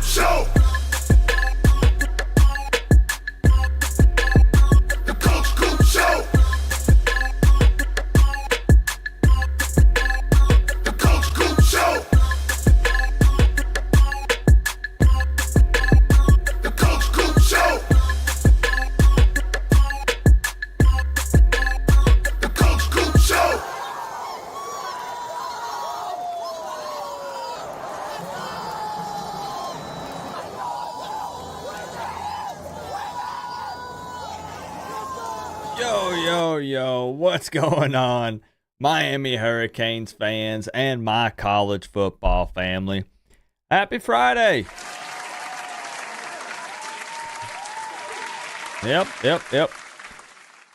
Show. The Coach Coop Show. The Coach Coop Show. The Coach Coop Show. The Coach Coop Show. Yo, what's going on, Miami Hurricanes fans and my college football family? Happy Friday. Yep.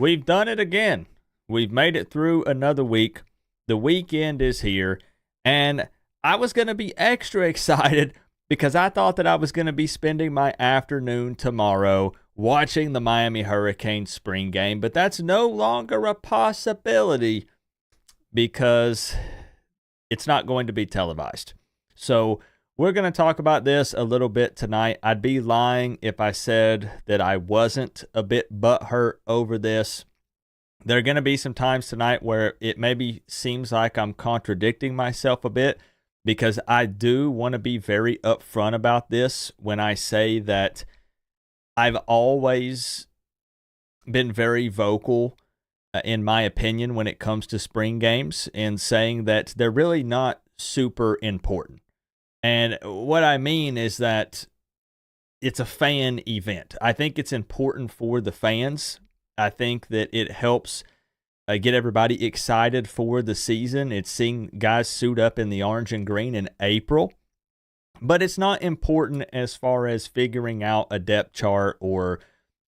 We've done it again. We've made it through another week. The weekend is here, and I was going to be extra excited because I thought that I was going to be spending my afternoon tomorrow watching the Miami Hurricanes spring game, but that's no longer a possibility because it's not going to be televised. So we're going to talk about this a little bit tonight. I'd be lying if I said that I wasn't a bit butthurt over this. There are going to be some times tonight where it maybe seems like I'm contradicting myself a bit because I do want to be very upfront about this when I say that I've always been very vocal, in my opinion, when it comes to spring games and saying that they're really not super important. And what I mean is that it's a fan event. I think it's important for the fans. I think that it helps get everybody excited for the season. It's seeing guys suit up in the orange and green in April. But it's not important as far as figuring out a depth chart or,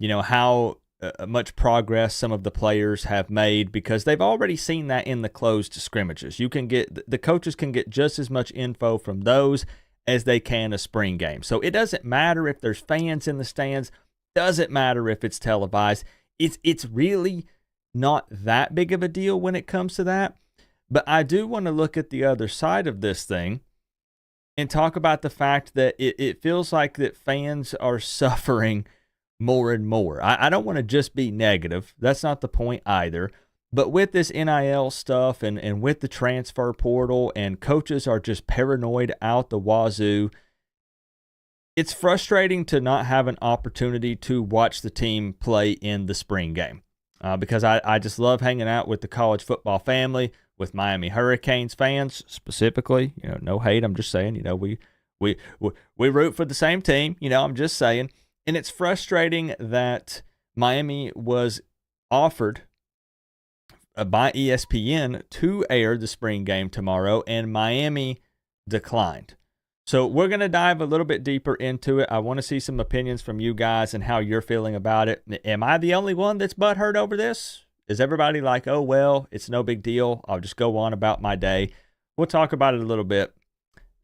how much progress some of the players have made because they've already seen that in the closed scrimmages. The coaches can get just as much info from those as they can a spring game. So it doesn't matter if there's fans in the stands, doesn't matter if it's televised. It's really not that big of a deal when it comes to that. But I do want to look at the other side of this thing and talk about the fact that it feels like that fans are suffering more and more. I don't want to just be negative. That's not the point either. But with this NIL stuff and with the transfer portal and coaches are just paranoid out the wazoo, it's frustrating to not have an opportunity to watch the team play in the spring game because I just love hanging out with the college football family, with Miami Hurricanes fans specifically. No hate. I'm just saying, we root for the same team. I'm just saying. And it's frustrating that Miami was offered by ESPN to air the spring game tomorrow, and Miami declined. So we're going to dive a little bit deeper into it. I want to see some opinions from you guys and how you're feeling about it. Am I the only one that's butthurt over this? Is everybody like, oh, well, it's no big deal. I'll just go on about my day. We'll talk about it a little bit,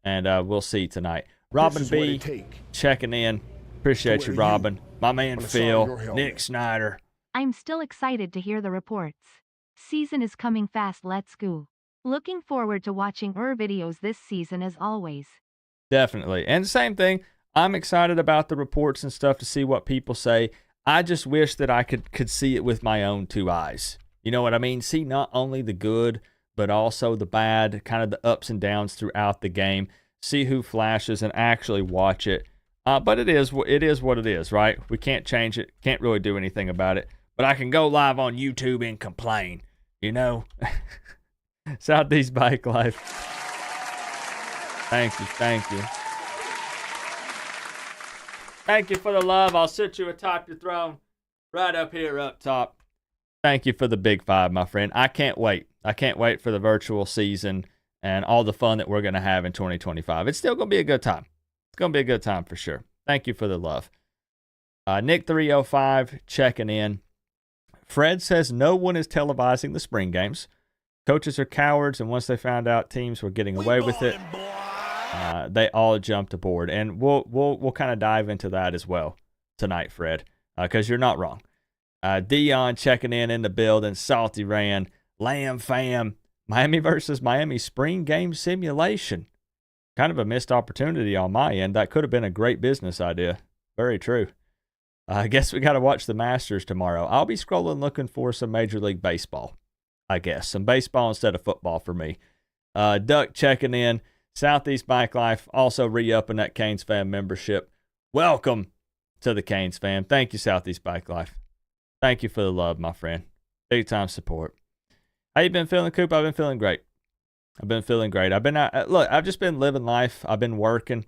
and we'll see tonight. Robin B. checking in. Appreciate you, Robin. My man Phil, Nick Snyder. I'm still excited to hear the reports. Season is coming fast, let's go. Looking forward to watching your videos this season as always. Definitely. And same thing, I'm excited about the reports and stuff to see what people say. I just wish that I could see it with my own two eyes. You know what I mean? See not only the good, but also the bad, kind of the ups and downs throughout the game. See who flashes and actually watch it. But it is what it is, right? We can't change it. Can't really do anything about it. But I can go live on YouTube and complain, Southeast Bike Life. Thank you. Thank you for the love. I'll sit you atop your throne right up here up top. Thank you for the big five, my friend. I can't wait. I can't wait for the virtual season and all the fun that we're going to have in 2025. It's still going to be a good time. It's going to be a good time for sure. Thank you for the love. Nick305 checking in. Fred says no one is televising the spring games. Coaches are cowards, and once they found out teams were getting away with it, they all jumped aboard. And we'll kind of dive into that as well tonight, Fred, because you're not wrong. Dion checking in the building. Salty Ran. Lamb Fam. Miami versus Miami spring game simulation. kind of a missed opportunity on my end. That could have been a great business idea. Very true. I guess we got to watch the Masters tomorrow. I'll be scrolling looking for some Major League Baseball, I guess. Some baseball instead of football for me. Duck checking in. Southeast Bike Life also re-upping that Canes Fan membership. Welcome to the Canes Fan. Thank you, Southeast Bike Life. Thank you for the love, my friend. Big time support. How you been feeling, Coop? I've been feeling great. I've been out. Look, I've just been living life. I've been working.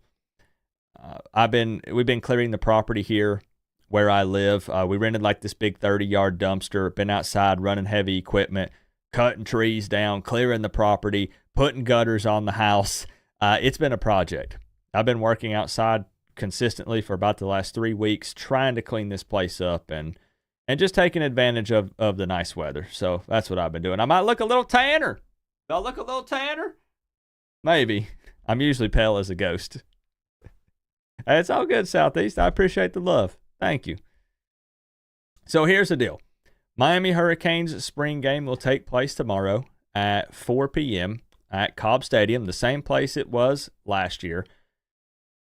We've been clearing the property here where I live. We rented like this big 30-yard dumpster. Been outside running heavy equipment, cutting trees down, clearing the property, putting gutters on the house. It's been a project. I've been working outside consistently for about the last 3 weeks, trying to clean this place up and just taking advantage of the nice weather. So that's what I've been doing. I might look a little tanner. Do I look a little tanner? Maybe. I'm usually pale as a ghost. It's all good, Southeast. I appreciate the love. Thank you. So here's the deal. Miami Hurricanes spring game will take place tomorrow at 4 p.m. at Cobb Stadium, the same place it was last year.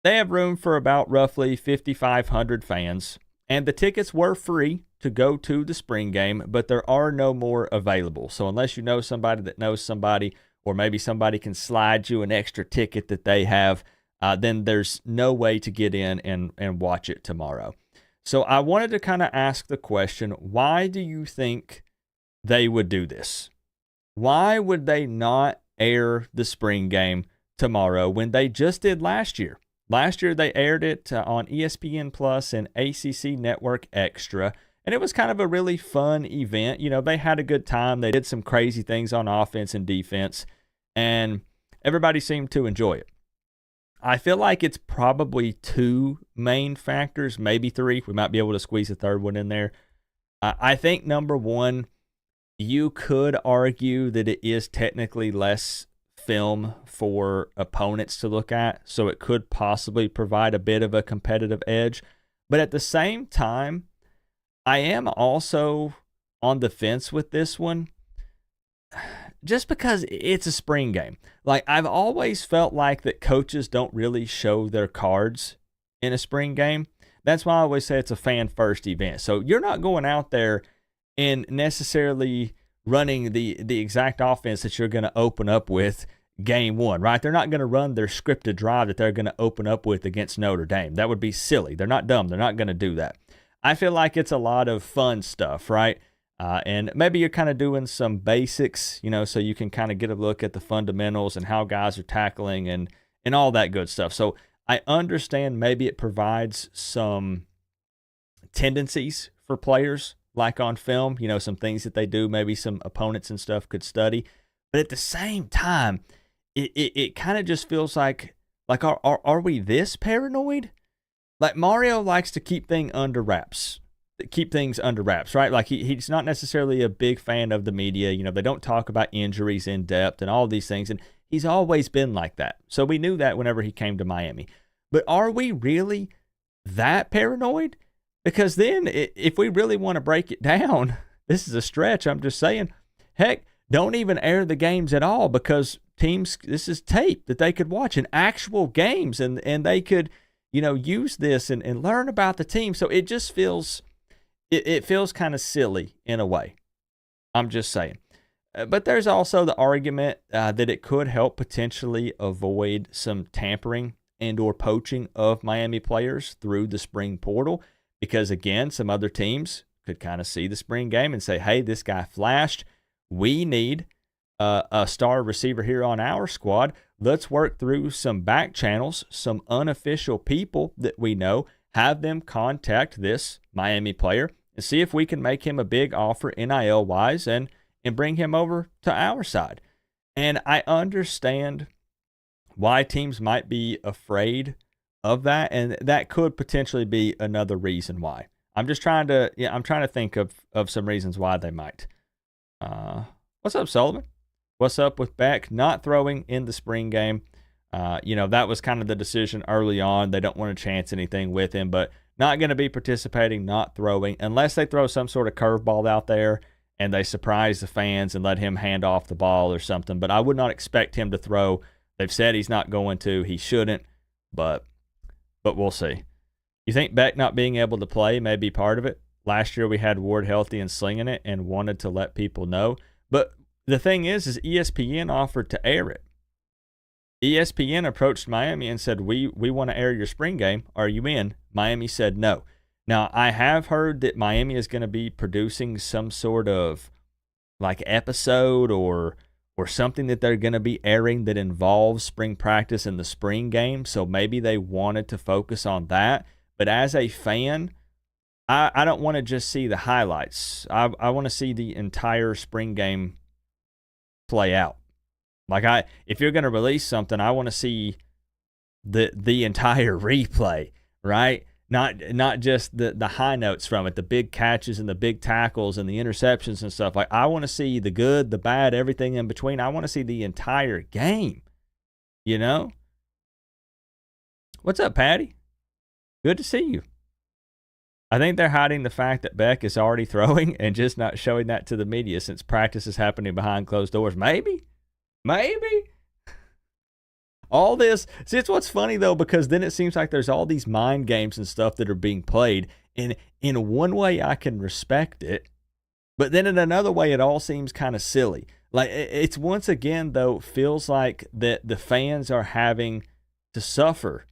They have room for about roughly 5,500 fans, and the tickets were free to go to the spring game, but there are no more available. So unless you know somebody that knows somebody, or maybe somebody can slide you an extra ticket that they have, then there's no way to get in and watch it tomorrow. So I wanted to kind of ask the question, why do you think they would do this? Why would they not air the spring game tomorrow when they just did last year? Last year they aired it on ESPN Plus and ACC Network Extra, and it was kind of a really fun event. You know, they had a good time. They did some crazy things on offense and defense, and everybody seemed to enjoy it. I feel like it's probably two main factors, maybe three. We might be able to squeeze a third one in there. I think number one, you could argue that it is technically less film for opponents to look at, so it could possibly provide a bit of a competitive edge. But at the same time, I am also on the fence with this one just because it's a spring game. Like, I've always felt like that coaches don't really show their cards in a spring game. That's why I always say it's a fan-first event. So you're not going out there and necessarily running the exact offense that you're going to open up with game one, right? They're not going to run their scripted drive that they're going to open up with against Notre Dame. That would be silly. They're not dumb. They're not going to do that. I feel like it's a lot of fun stuff, right? And maybe you're kind of doing some basics, you know, so you can kind of get a look at the fundamentals and how guys are tackling and all that good stuff. So I understand maybe it provides some tendencies for players, like on film, you know, some things that they do, maybe some opponents and stuff could study. But at the same time, it kind of just feels like are we this paranoid? Like, Mario likes to keep things under wraps, right? Like, he's not necessarily a big fan of the media. You know, they don't talk about injuries in depth and all these things. And he's always been like that. So we knew that whenever he came to Miami. But are we really that paranoid? Because then if we really want to break it down, this is a stretch, I'm just saying, heck, don't even air the games at all, because teams, this is tape that they could watch in actual games, and they could, you know, use this and learn about the team. So it just feels, it feels kind of silly in a way. I'm just saying. But there's also the argument that it could help potentially avoid some tampering and or poaching of Miami players through the spring portal, because again, some other teams could kind of see the spring game and say, hey, this guy flashed. We need a star receiver here on our squad. Let's work through some back channels, some unofficial people that we know, have them contact this Miami player and see if we can make him a big offer NIL-wise and bring him over to our side. And I understand why teams might be afraid of that, and that could potentially be another reason why. I'm trying to think of some reasons why they might. What's up, Sullivan? What's up with Beck not throwing in the spring game? You know, that was kind of the decision early on. They don't want to chance anything with him, but not going to be participating, not throwing, unless they throw some sort of curveball out there and they surprise the fans and let him hand off the ball or something. But I would not expect him to throw They've said he's not going to. He shouldn't, but we'll see. You think Beck not being able to play may be part of it? Last year we had Ward healthy and slinging it and wanted to let people know. But the thing is ESPN offered to air it. ESPN approached Miami and said, we want to air your spring game. Are you in? Miami said no. Now, I have heard that Miami is going to be producing some sort of like episode or something that they're going to be airing that involves spring practice and the spring game. So maybe they wanted to focus on that. But as a fan, I don't want to just see the highlights. I want to see the entire spring game play out. Like if you're going to release something, I want to see the entire replay, right? Not just the high notes from it, the big catches and the big tackles and the interceptions and stuff. Like I want to see the good, the bad, everything in between. I want to see the entire game. You know? What's up, Patty? Good to see you. I think they're hiding the fact that Beck is already throwing and just not showing that to the media since practice is happening behind closed doors. Maybe. All this. See, it's what's funny, though, because then it seems like there's all these mind games and stuff that are being played. And in one way, I can respect it. But then in another way, it all seems kind of silly. Like, it's once again, though, feels like that the fans are having to suffer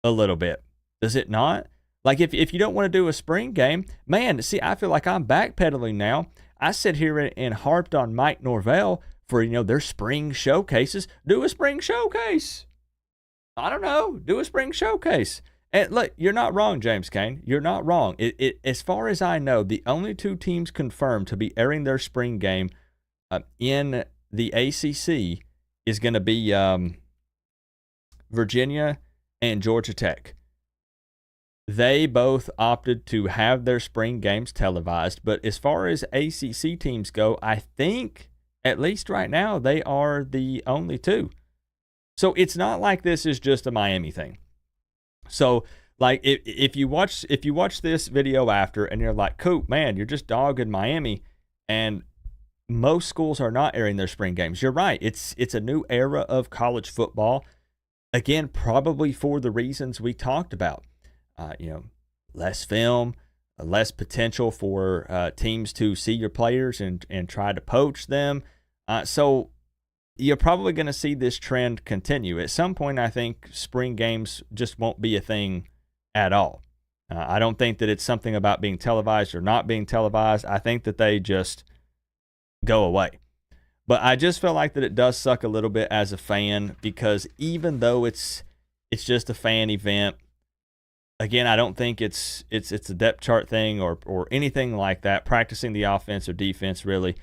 a little bit. Does it not? Like, if you don't want to do a spring game, man, see, I feel like I'm backpedaling now. I sit here and harped on Mike Norvell for, their spring showcases. Do a spring showcase. I don't know. Do a spring showcase. And look, you're not wrong, James Kane. You're not wrong. As far as I know, the only two teams confirmed to be airing their spring game in the ACC is going to be Virginia and Georgia Tech. They both opted to have their spring games televised, but as far as ACC teams go, I think, at least right now, they are the only two. So it's not like this is just a Miami thing. So, like, if you watch this video after and you're like, Coop, man, you're just dogging Miami, and most schools are not airing their spring games. You're right. It's a new era of college football. Again, probably for the reasons we talked about. Less film, less potential for teams to see your players and try to poach them. So you're probably going to see this trend continue. At some point, I think spring games just won't be a thing at all. I don't think that it's something about being televised or not being televised. I think that they just go away. But I just feel like that it does suck a little bit as a fan because even though it's just a fan event, again, I don't think it's a depth chart thing or anything like that, practicing the offense or defense, really.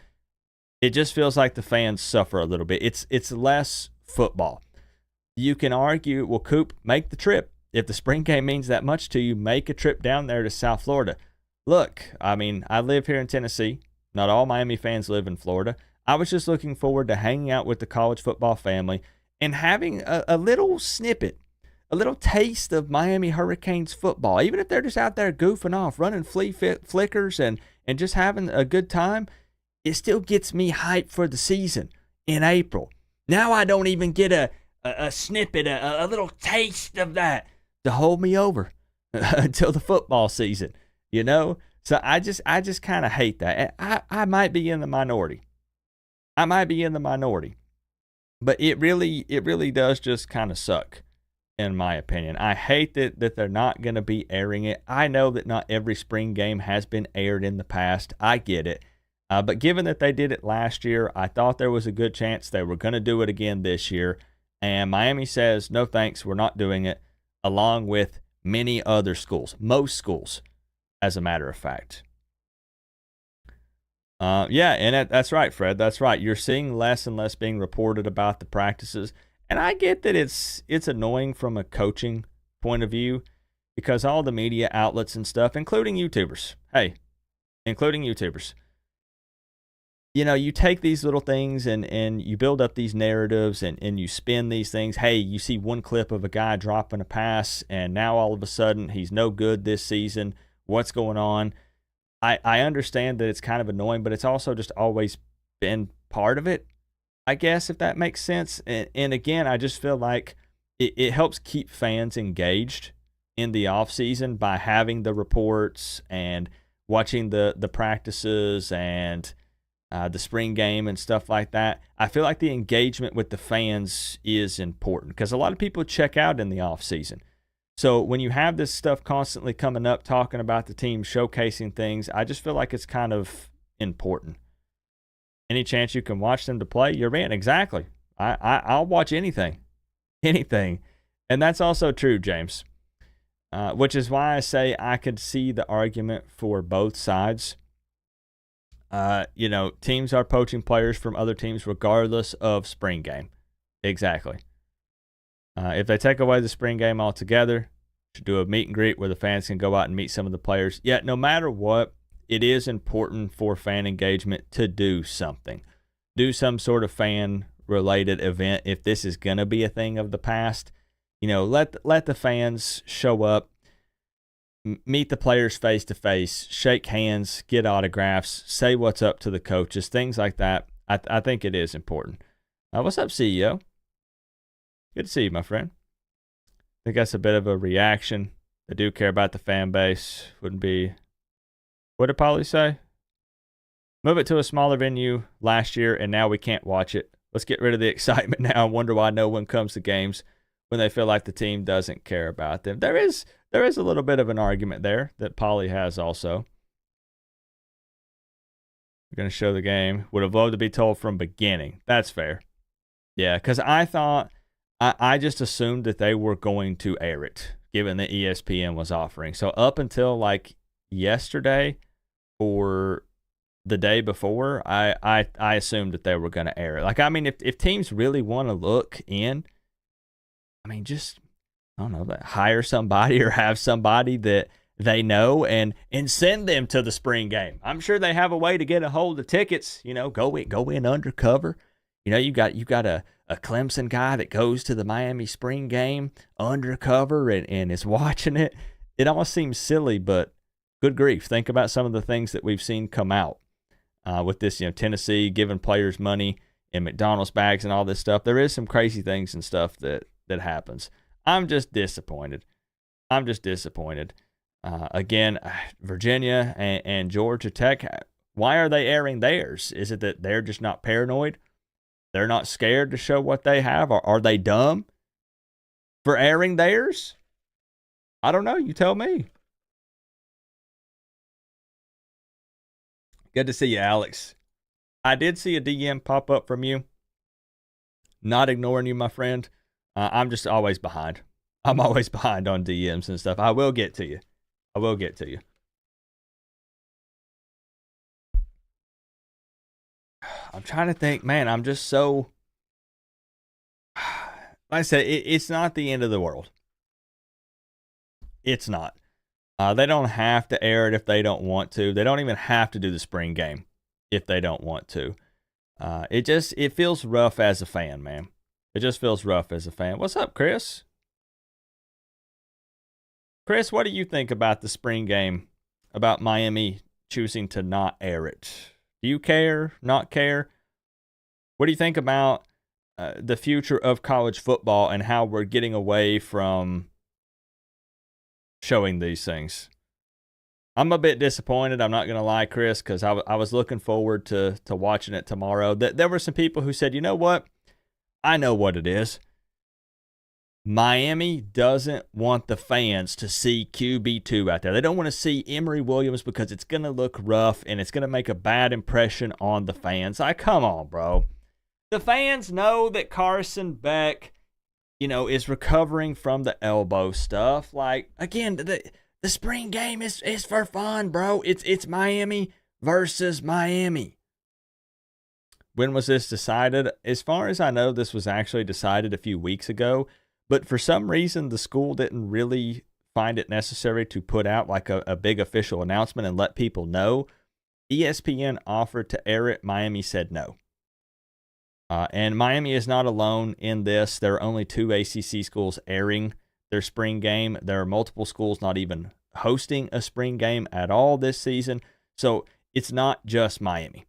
It just feels like the fans suffer a little bit. It's less football. You can argue, well, Coop, make the trip. If the spring game means that much to you, make a trip down there to South Florida. Look, I mean, I live here in Tennessee. Not all Miami fans live in Florida. I was just looking forward to hanging out with the college football family and having a little snippet, a little taste of Miami Hurricanes football. Even if they're just out there goofing off, running flea flickers and just having a good time, it still gets me hyped for the season in April. Now I don't even get a snippet, a little taste of that to hold me over until the football season, So I just kind of hate that. I might be in the minority. But it really does just kind of suck, in my opinion. I hate that they're not going to be airing it. I know that not every spring game has been aired in the past. I get it. But given that they did it last year, I thought there was a good chance they were going to do it again this year. And Miami says, no thanks, we're not doing it, along with many other schools, most schools, as a matter of fact. And that's right, Fred. That's right. You're seeing less and less being reported about the practices. And I get that it's annoying from a coaching point of view because all the media outlets and stuff, including YouTubers, you take these little things and you build up these narratives and you spin these things. Hey, you see one clip of a guy dropping a pass and now all of a sudden he's no good this season. What's going on? I understand that it's kind of annoying, but it's also just always been part of it, I guess, if that makes sense. And again, I just feel like it helps keep fans engaged in the off season by having the reports and watching the practices and the spring game and stuff like that. I feel like the engagement with the fans is important because a lot of people check out in the off season. So when you have this stuff constantly coming up, talking about the team, showcasing things, I just feel like it's kind of important. Any chance you can watch them to play, you're in. Exactly. I'll watch anything. And that's also true, James. Which is why I say I could see the argument for both sides. Teams are poaching players from other teams regardless of spring game. Exactly. If they take away the spring game altogether, should do a meet and greet where the fans can go out and meet some of the players. Yet, no matter what, it is important for fan engagement to do something. Do some sort of fan-related event if this is going to be a thing of the past. Let the fans show up, meet the players face to face, shake hands, get autographs, say what's up to the coaches, things like that. I think it is important. What's up, CEO? Good to see you, my friend. I think that's a bit of a reaction. I do care about the fan base. Wouldn't be. What did Polly say? Move it to a smaller venue last year, and now we can't watch it. Let's get rid of the excitement now and wonder why no one comes to games when they feel like the team doesn't care about them. There is a little bit of an argument there that Polly has also. We're going to show the game. Would have loved to be told from beginning. That's fair. Yeah, because I just assumed that they were going to air it, given that ESPN was offering. So up until like yesterday or the day before, I assumed that they were going to air it. Like, I mean, if teams really want to look in, I mean, just, I don't know, hire somebody or have somebody that they know and send them to the spring game. I'm sure they have a way to get a hold of tickets, go in undercover. You got a Clemson guy that goes to the Miami spring game undercover and is watching it. It almost seems silly, but good grief. Think about some of the things that we've seen come out with this, Tennessee giving players money in McDonald's bags and all this stuff. There is some crazy things and stuff that happens. I'm just disappointed. Again, Virginia and Georgia Tech, why are they airing theirs? Is it that they're just not paranoid? They're not scared to show what they have? Or are they dumb for airing theirs? I don't know. You tell me. Good to see you, Alex. I did see a DM pop up from you. Not ignoring you, my friend. I'm just always behind. I'm always behind on DMs and stuff. I will get to you. I'm trying to think, man, I'm just so, like I said, it's not the end of the world. It's not. They don't have to air it if they don't want to. They don't even have to do the spring game if they don't want to. It feels rough as a fan, man. It just feels rough as a fan. What's up, Chris? Chris, what do you think about the spring game, about Miami choosing to not air it? Do you care, not care? What do you think about the future of college football and how we're getting away from showing these things? I'm a bit disappointed, I'm not going to lie, Chris, because I was looking forward to watching it tomorrow. There were some people who said, you know what? I know what it is. Miami doesn't want the fans to see QB2 out there. They don't want to see Emory Williams because it's going to look rough and it's going to make a bad impression on the fans. Come on, bro. The fans know that Carson Beck, is recovering from the elbow stuff. Like, again, the spring game is for fun, bro. It's Miami versus Miami. When was this decided? As far as I know, this was actually decided a few weeks ago. But for some reason, the school didn't really find it necessary to put out like a big official announcement and let people know. ESPN offered to air it. Miami said no. And Miami is not alone in this. There are only 2 ACC schools airing their spring game. There are multiple schools not even hosting a spring game at all this season. So it's not just Miami.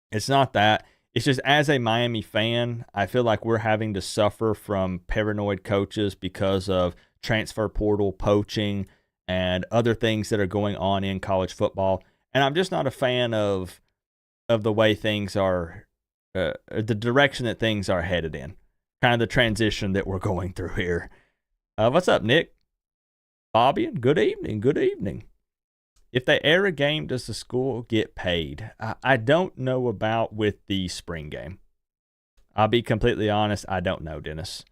It's not that. it's just, as a Miami fan, I feel like we're having to suffer from paranoid coaches because of transfer portal poaching and other things that are going on in college football. And I'm just not a fan of the way things are, the direction that things are headed in, kind of the transition that we're going through here. What's up, Nick? Bobby, good evening. Good evening. If they air a game, does the school get paid? I don't know about with the spring game. I'll be completely honest. I don't know, Dennis.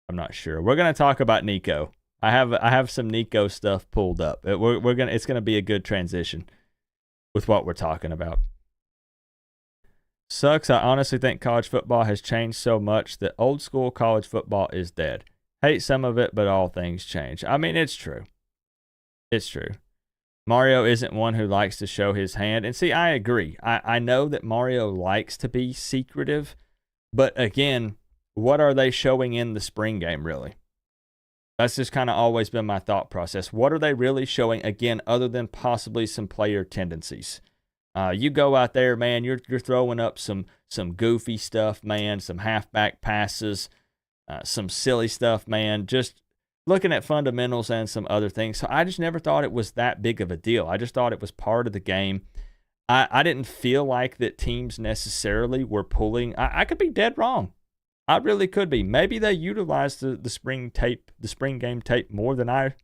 I'm not sure. We're going to talk about Nico. I have some Nico stuff pulled up. It's going to be a good transition with what we're talking about. Sucks. I honestly think college football has changed so much that old school college football is dead. Hate some of it, but all things change. I mean, it's true. It's true. Mario isn't one who likes to show his hand. And see, I agree. I know that Mario likes to be secretive, but again, what are they showing in the spring game, really? That's just kind of always been my thought process. What are they really showing, again, other than possibly some player tendencies? You go out there, man, you're throwing up some goofy stuff, man, some halfback passes, some silly stuff, man, just looking at fundamentals and some other things. So I just never thought it was that big of a deal. I just thought it was part of the game. I didn't feel like that teams necessarily were pulling. I could be dead wrong. I really could be. Maybe they utilized the spring game tape more than I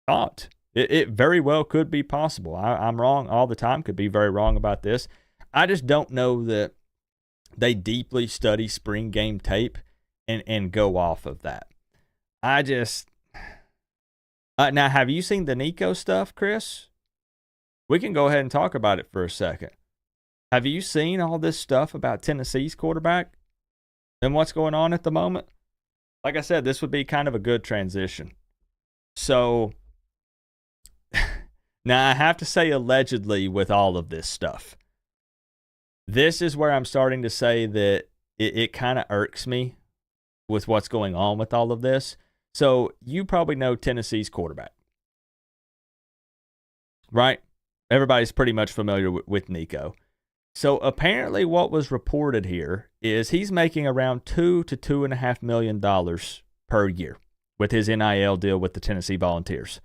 thought. It very well could be possible. I'm wrong all the time. Could be very wrong about this. I just don't know that they deeply study spring game tape and go off of that. I just now, have you seen the Nico stuff, Chris? We can go ahead and talk about it for a second. Have you seen all this stuff about Tennessee's quarterback and what's going on at the moment? Like I said, this would be kind of a good transition. So now I have to say allegedly with all of this stuff. This is where I'm starting to say that it kind of irks me with what's going on with all of this. So you probably know Tennessee's quarterback, right? Everybody's pretty much familiar with Nico. So apparently what was reported here is he's making around $2 to $2.5 million per year with his NIL deal with the Tennessee Volunteers.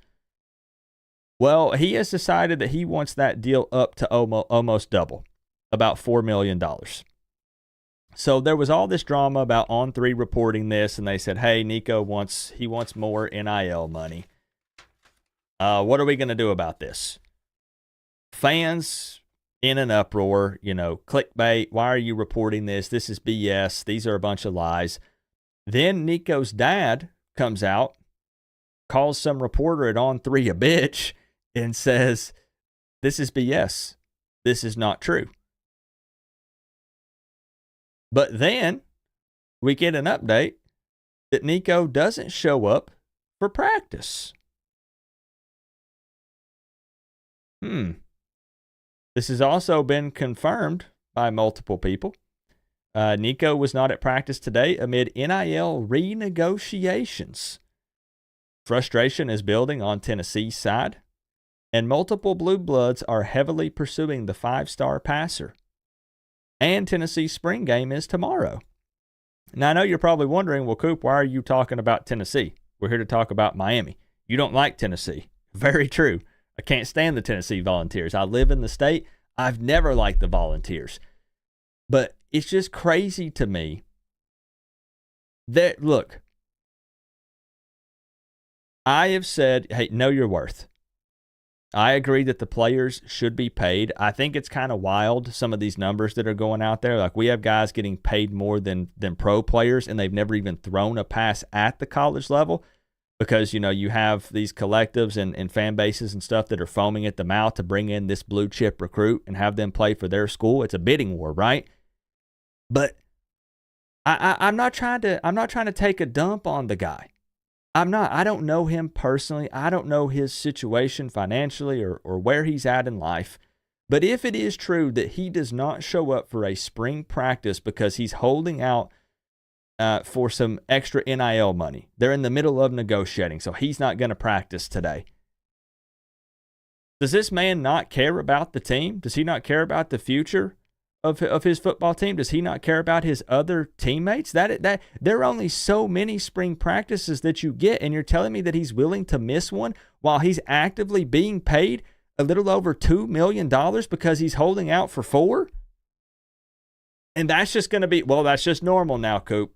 Well, he has decided that he wants that deal up to almost double, about $4 million. So there was all this drama about On3 reporting this, and they said, hey, Nico wants more NIL money. What are we going to do about this? Fans in an uproar, clickbait. Why are you reporting this? This is BS. These are a bunch of lies. Then Nico's dad comes out, calls some reporter at On3 a bitch, and says, this is BS. This is not true. But then we get an update that Nico doesn't show up for practice. This has also been confirmed by multiple people. Nico was not at practice today amid NIL renegotiations. Frustration is building on Tennessee's side, and multiple Blue Bloods are heavily pursuing the five-star passer. And Tennessee's spring game is tomorrow. Now, I know you're probably wondering, well, Coop, why are you talking about Tennessee? We're here to talk about Miami. You don't like Tennessee. Very true. I can't stand the Tennessee Volunteers. I live in the state. I've never liked the Volunteers. But it's just crazy to me that, look, I have said, hey, know your worth. I agree that the players should be paid. I think it's kind of wild, some of these numbers that are going out there. Like, we have guys getting paid more than pro players, and they've never even thrown a pass at the college level because, you have these collectives and fan bases and stuff that are foaming at the mouth to bring in this blue chip recruit and have them play for their school. It's a bidding war, right? But I'm not trying to take a dump on the guy. I'm not. I don't know him personally. I don't know his situation financially or where he's at in life. But if it is true that he does not show up for a spring practice because he's holding out for some extra NIL money, they're in the middle of negotiating, so he's not going to practice today. Does this man not care about the team? Does he not care about the future of his football team? Does he not care about his other teammates? That there are only so many spring practices that you get, and you're telling me that he's willing to miss one while he's actively being paid a little over $2 million because he's holding out for 4? And that's just going to be, well, that's just normal now, Coop.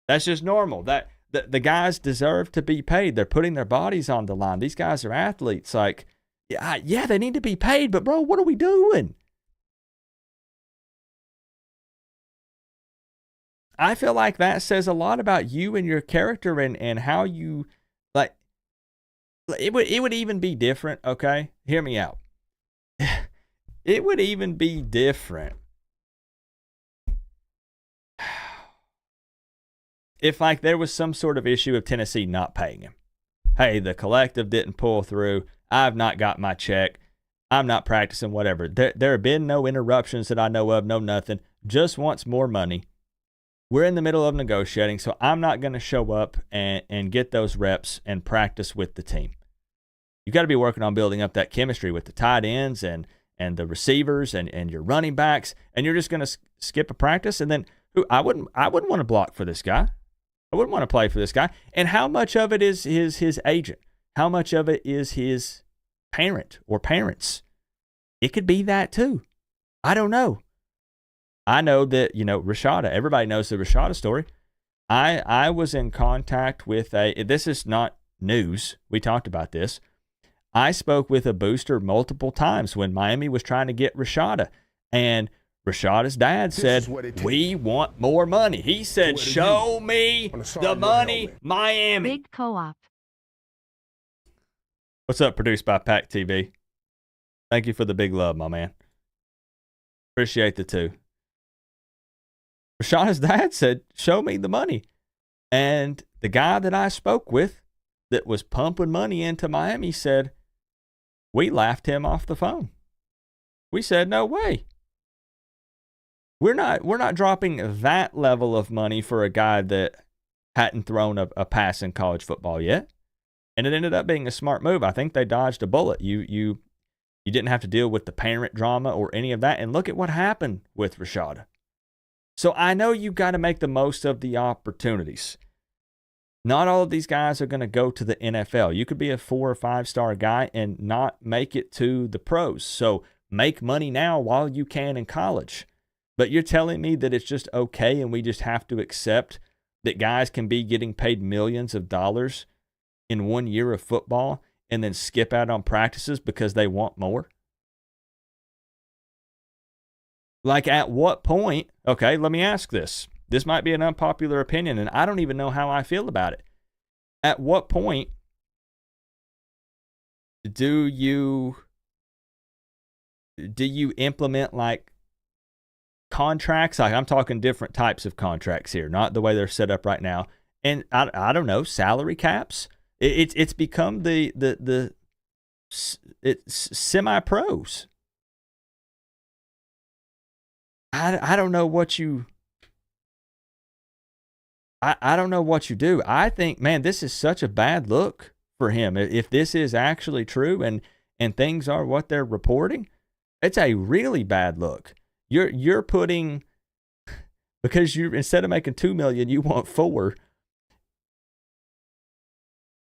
That's just normal. That the guys deserve to be paid. They're putting their bodies on the line. These guys are athletes. Like, yeah, they need to be paid, but bro, what are we doing? I feel like that says a lot about you and your character and how you, like, it would even be different, okay? Hear me out. It would even be different if, like, there was some sort of issue of Tennessee not paying him. Hey, the collective didn't pull through. I've not got my check. I'm not practicing, whatever. There have been no interruptions that I know of, no nothing. Just wants more money. We're in the middle of negotiating, so I'm not going to show up and get those reps and practice with the team. You got to be working on building up that chemistry with the tight ends and the receivers and your running backs, and you're just going to skip a practice. And then I wouldn't want to block for this guy. I wouldn't want to play for this guy. And how much of it is his agent? How much of it is his parent or parents? It could be that too. I don't know. I know that, Rashada, everybody knows the Rashada story. I was in contact with this is not news. We talked about this. I spoke with a booster multiple times when Miami was trying to get Rashada. And Rashada's dad said, we want more money. He said, show me the money, Miami. Big Co-op. What's up, produced by Pack TV? Thank you for the big love, my man. Appreciate the 2. Rashada's dad said, show me the money. And the guy that I spoke with that was pumping money into Miami said, we laughed him off the phone. We said, no way. We're not dropping that level of money for a guy that hadn't thrown a pass in college football yet. And it ended up being a smart move. I think they dodged a bullet. You didn't have to deal with the parent drama or any of that. And look at what happened with Rashada. So I know you got to make the most of the opportunities. Not all of these guys are going to go to the NFL. You could be a 4 or 5 star guy and not make it to the pros. So make money now while you can in college. But you're telling me that it's just okay and we just have to accept that guys can be getting paid millions of dollars in 1 year of football and then skip out on practices because they want more? Like, at what point, okay, let me ask this. This might be an unpopular opinion, and I don't even know how I feel about it. At what point do you implement, like, contracts? Like, I'm talking different types of contracts here, not the way they're set up right now. And I don't know, salary caps. It's become it's semi-pros. I don't know what you I don't know what you do. I think, man, this is such a bad look for him. If this is actually true and things are what they're reporting, it's a really bad look. You're putting, because you, instead of making $2 million, you want 4.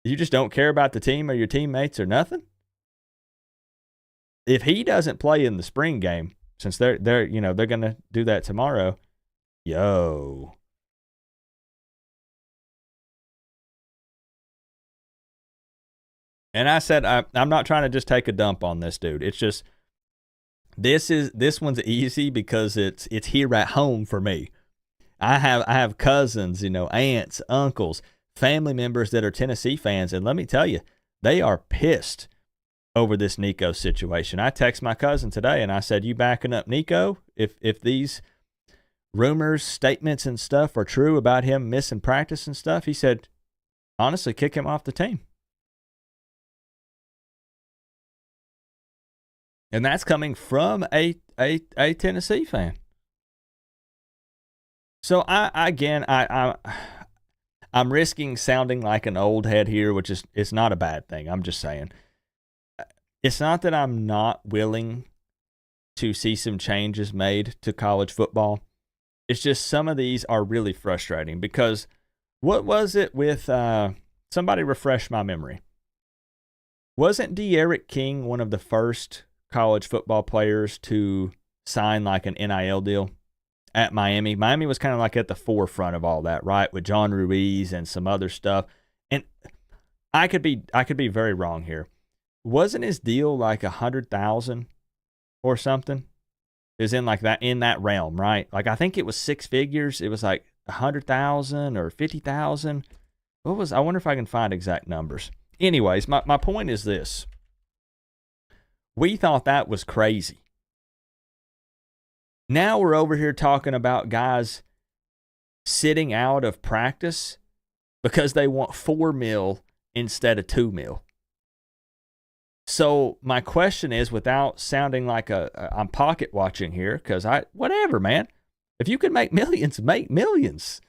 You just don't care about the team or your teammates or nothing. If he doesn't play in the spring game, since they're going to do that tomorrow, yo. And I said, I'm not trying to just take a dump on this dude. It's just, this one's easy because it's here at home for me. I have cousins, aunts, uncles, family members that are Tennessee fans, and let me tell you, they are pissed over this Nico situation. I text my cousin today and I said, you backing up Nico? If these rumors, statements, and stuff are true about him missing practice and stuff, he said, honestly, kick him off the team. And that's coming from a Tennessee fan. So I'm risking sounding like an old head here, which is, it's not a bad thing. I'm just saying, it's not that I'm not willing to see some changes made to college football. It's just some of these are really frustrating because what was it with somebody refresh my memory? Wasn't De'Aaron King one of the first college football players to sign like an NIL deal at Miami? Miami was kind of like at the forefront of all that, right? With John Ruiz and some other stuff. And I could be very wrong here. Wasn't his deal like 100,000 or something? It was in like that, in that realm, right? Like I think it was six figures. It was like 100,000 or 50,000. I wonder if I can find exact numbers. Anyways, my point is this. We thought that was crazy. Now we're over here talking about guys sitting out of practice because they want $4 million instead of $2 million. So my question is, without sounding like I'm pocket watching here, because whatever, man. If you can make millions, make millions.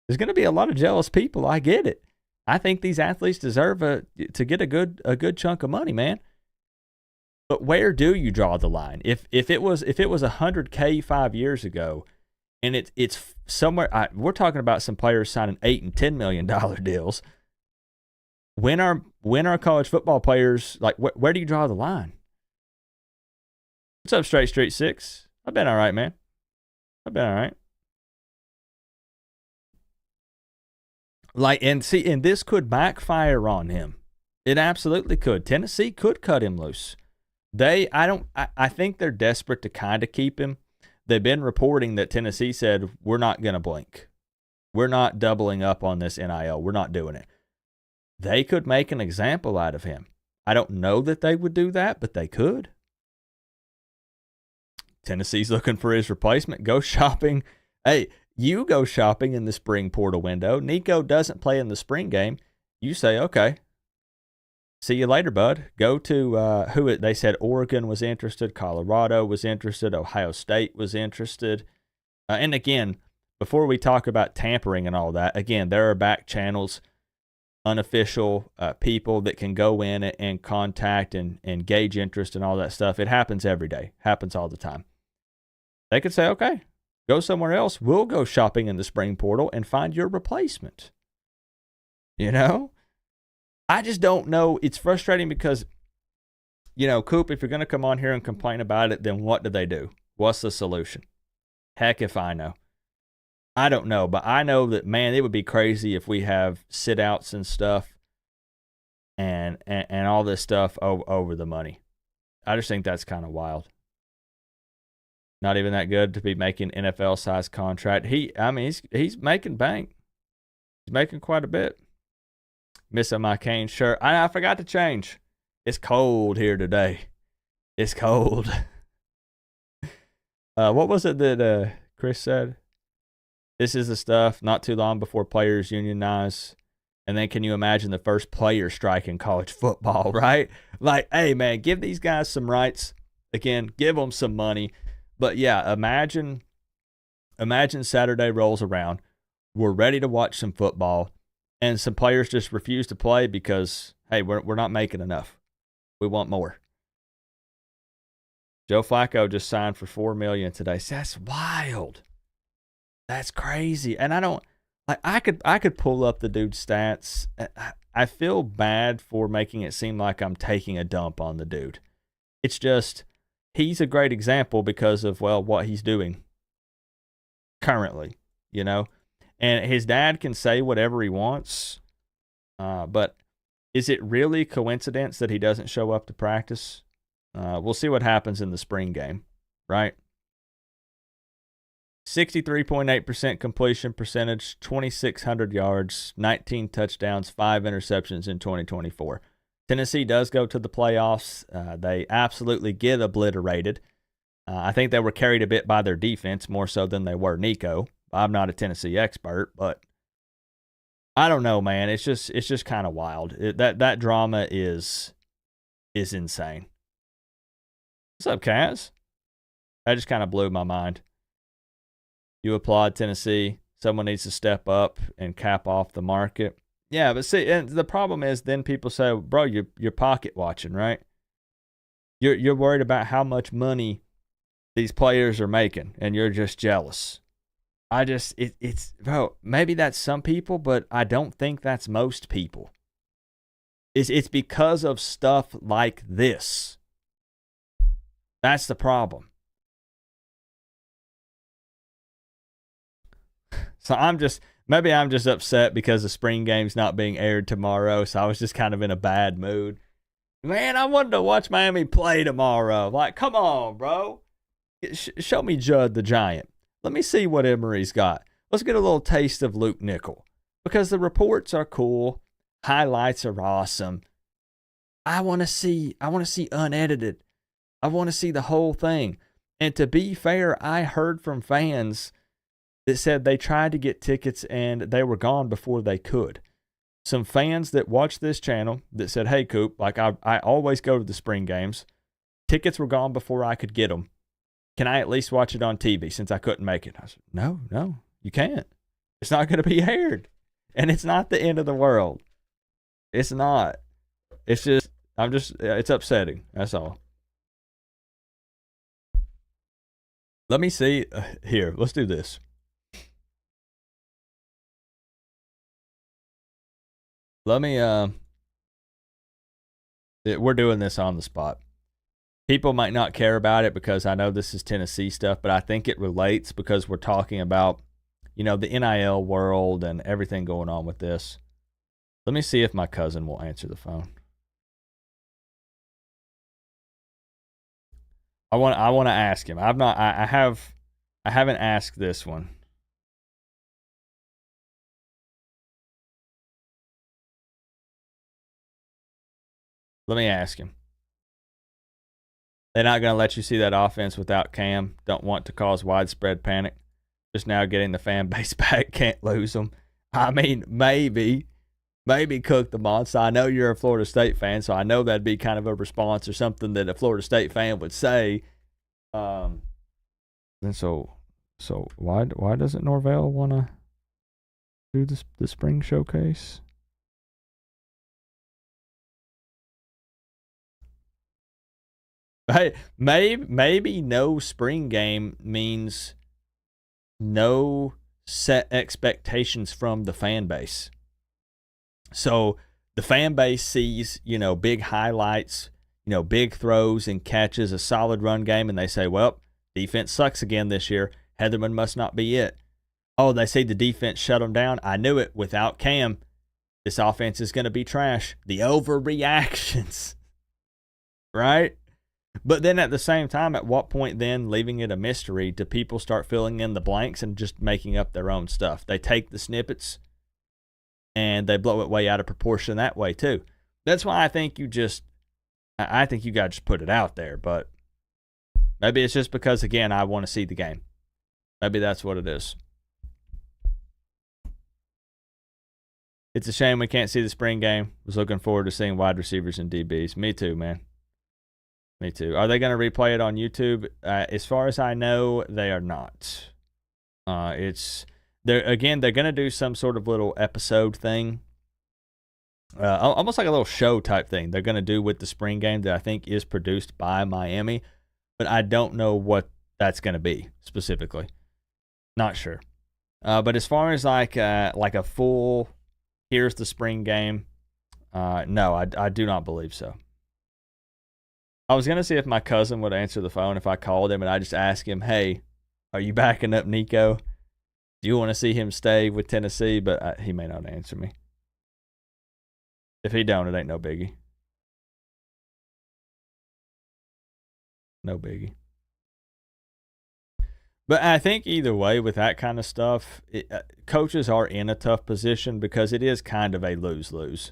There's going to be a lot of jealous people. I get it. I think these athletes deserve to get a good chunk of money, man. But where do you draw the line? If it was $100K 5 years ago, and it's somewhere, we're talking about some players signing $8 and $10 million deals. When are college football players, like, where do you draw the line? What's up, Straight Street 6? I've been all right, man. I've been all right. Like, and this could backfire on him. It absolutely could. Tennessee could cut him loose. I think they're desperate to kind of keep him. They've been reporting that Tennessee said, we're not going to blink. We're not doubling up on this NIL. We're not doing it. They could make an example out of him. I don't know that they would do that, but they could. Tennessee's looking for his replacement. Go shopping. Hey, you go shopping in the spring portal window. Nico doesn't play in the spring game. You say, okay, see you later, bud. Go to they said Oregon was interested, Colorado was interested, Ohio State was interested. And again, before we talk about tampering and all that, again, there are back channels, unofficial people that can go in and contact and gauge interest and all that stuff. It happens every day. Happens all the time. They could say, okay, go somewhere else. We'll go shopping in the spring portal and find your replacement. You know? I just don't know. It's frustrating because, Coop, if you're going to come on here and complain about it, then what do? What's the solution? Heck if I know. I don't know, but I know that, man, it would be crazy if we have sit-outs and stuff and all this stuff over the money. I just think that's kind of wild. Not even that good to be making NFL-sized contract. He's making bank. He's making quite a bit. Missing my Kane shirt. I forgot to change. It's cold here today. It's cold. What was it that Chris said? This is the stuff not too long before players unionize. And then can you imagine the first player strike in college football, right? Like, hey, man, give these guys some rights. Again, give them some money. But, yeah, imagine Saturday rolls around. We're ready to watch some football. And some players just refuse to play because, hey, we're not making enough. We want more. Joe Flacco just signed for $4 million today. That's wild. That's crazy. And I could pull up the dude's stats. I feel bad for making it seem like I'm taking a dump on the dude. It's just, he's a great example because of, well, what he's doing currently, And his dad can say whatever he wants, but is it really coincidence that he doesn't show up to practice? We'll see what happens in the spring game, right? 63.8% completion percentage, 2,600 yards, 19 touchdowns, 5 interceptions in 2024. Tennessee does go to the playoffs. They absolutely get obliterated. I think they were carried a bit by their defense, more so than they were Nico. I'm not a Tennessee expert, but I don't know, man. It's just kind of wild. That drama is insane. What's up, Kaz? That just kind of blew my mind. You applaud Tennessee. Someone needs to step up and cap off the market. Yeah, but see, and the problem is then people say, bro, you're pocket watching, right? You're worried about how much money these players are making, and you're just jealous. Bro, maybe that's some people, but I don't think that's most people. It's because of stuff like this. That's the problem. So maybe I'm just upset because the spring game's not being aired tomorrow, so I was just kind of in a bad mood. Man, I wanted to watch Miami play tomorrow. Like, come on, bro. Show me Judd the Giant. Let me see what Emery's got. Let's get a little taste of Luke Nickel. Because the reports are cool. Highlights are awesome. I want to see unedited. I want to see the whole thing. And to be fair, I heard from fans that said they tried to get tickets and they were gone before they could. Some fans that watch this channel that said, hey, Coop, like I always go to the spring games. Tickets were gone before I could get them. Can I at least watch it on TV since I couldn't make it? I said, no, you can't. It's not going to be aired. And it's not the end of the world. It's not. It's just, it's upsetting. That's all. Let me see. Here, let's do this. Let me, we're doing this on the spot. People might not care about it because I know this is Tennessee stuff, but I think it relates because we're talking about, the NIL world and everything going on with this. Let me see if my cousin will answer the phone. I want to ask him. I haven't asked this one. Let me ask him. They're not going to let you see that offense without Cam. Don't want to cause widespread panic. Just now getting the fan base back. Can't lose them. I mean, maybe cook the monster. I know you're a Florida State fan, so I know that'd be kind of a response or something that a Florida State fan would say. And so why doesn't Norvell want to do the spring showcase? Hey, maybe no spring game means no set expectations from the fan base. So the fan base sees, big highlights, big throws and catches, a solid run game, and they say, well, defense sucks again this year. Heatherman must not be it. Oh, they say the defense shut them down. I knew it. Without Cam, this offense is going to be trash. The overreactions, right? But then at the same time, at what point then, leaving it a mystery, do people start filling in the blanks and just making up their own stuff? They take the snippets and they blow it way out of proportion that way too. That's why I think you got to just put it out there. But maybe it's just because, again, I want to see the game. Maybe that's what it is. It's a shame we can't see the spring game. Was looking forward to seeing wide receivers and DBs. Me too, man. Me too. Are they going to replay it on YouTube? As far as I know, they are not. They're going to do some sort of little episode thing, almost like a little show type thing. They're going to do with the spring game that I think is produced by Miami, but I don't know what that's going to be specifically. Not sure. But as far as like a full, here's the spring game. No, I do not believe so. I was going to see if my cousin would answer the phone if I called him and I just asked him, hey, are you backing up Nico? Do you want to see him stay with Tennessee? But he may not answer me. If he don't, it ain't no biggie. No biggie. But I think either way with that kind of stuff, coaches are in a tough position because it is kind of a lose-lose.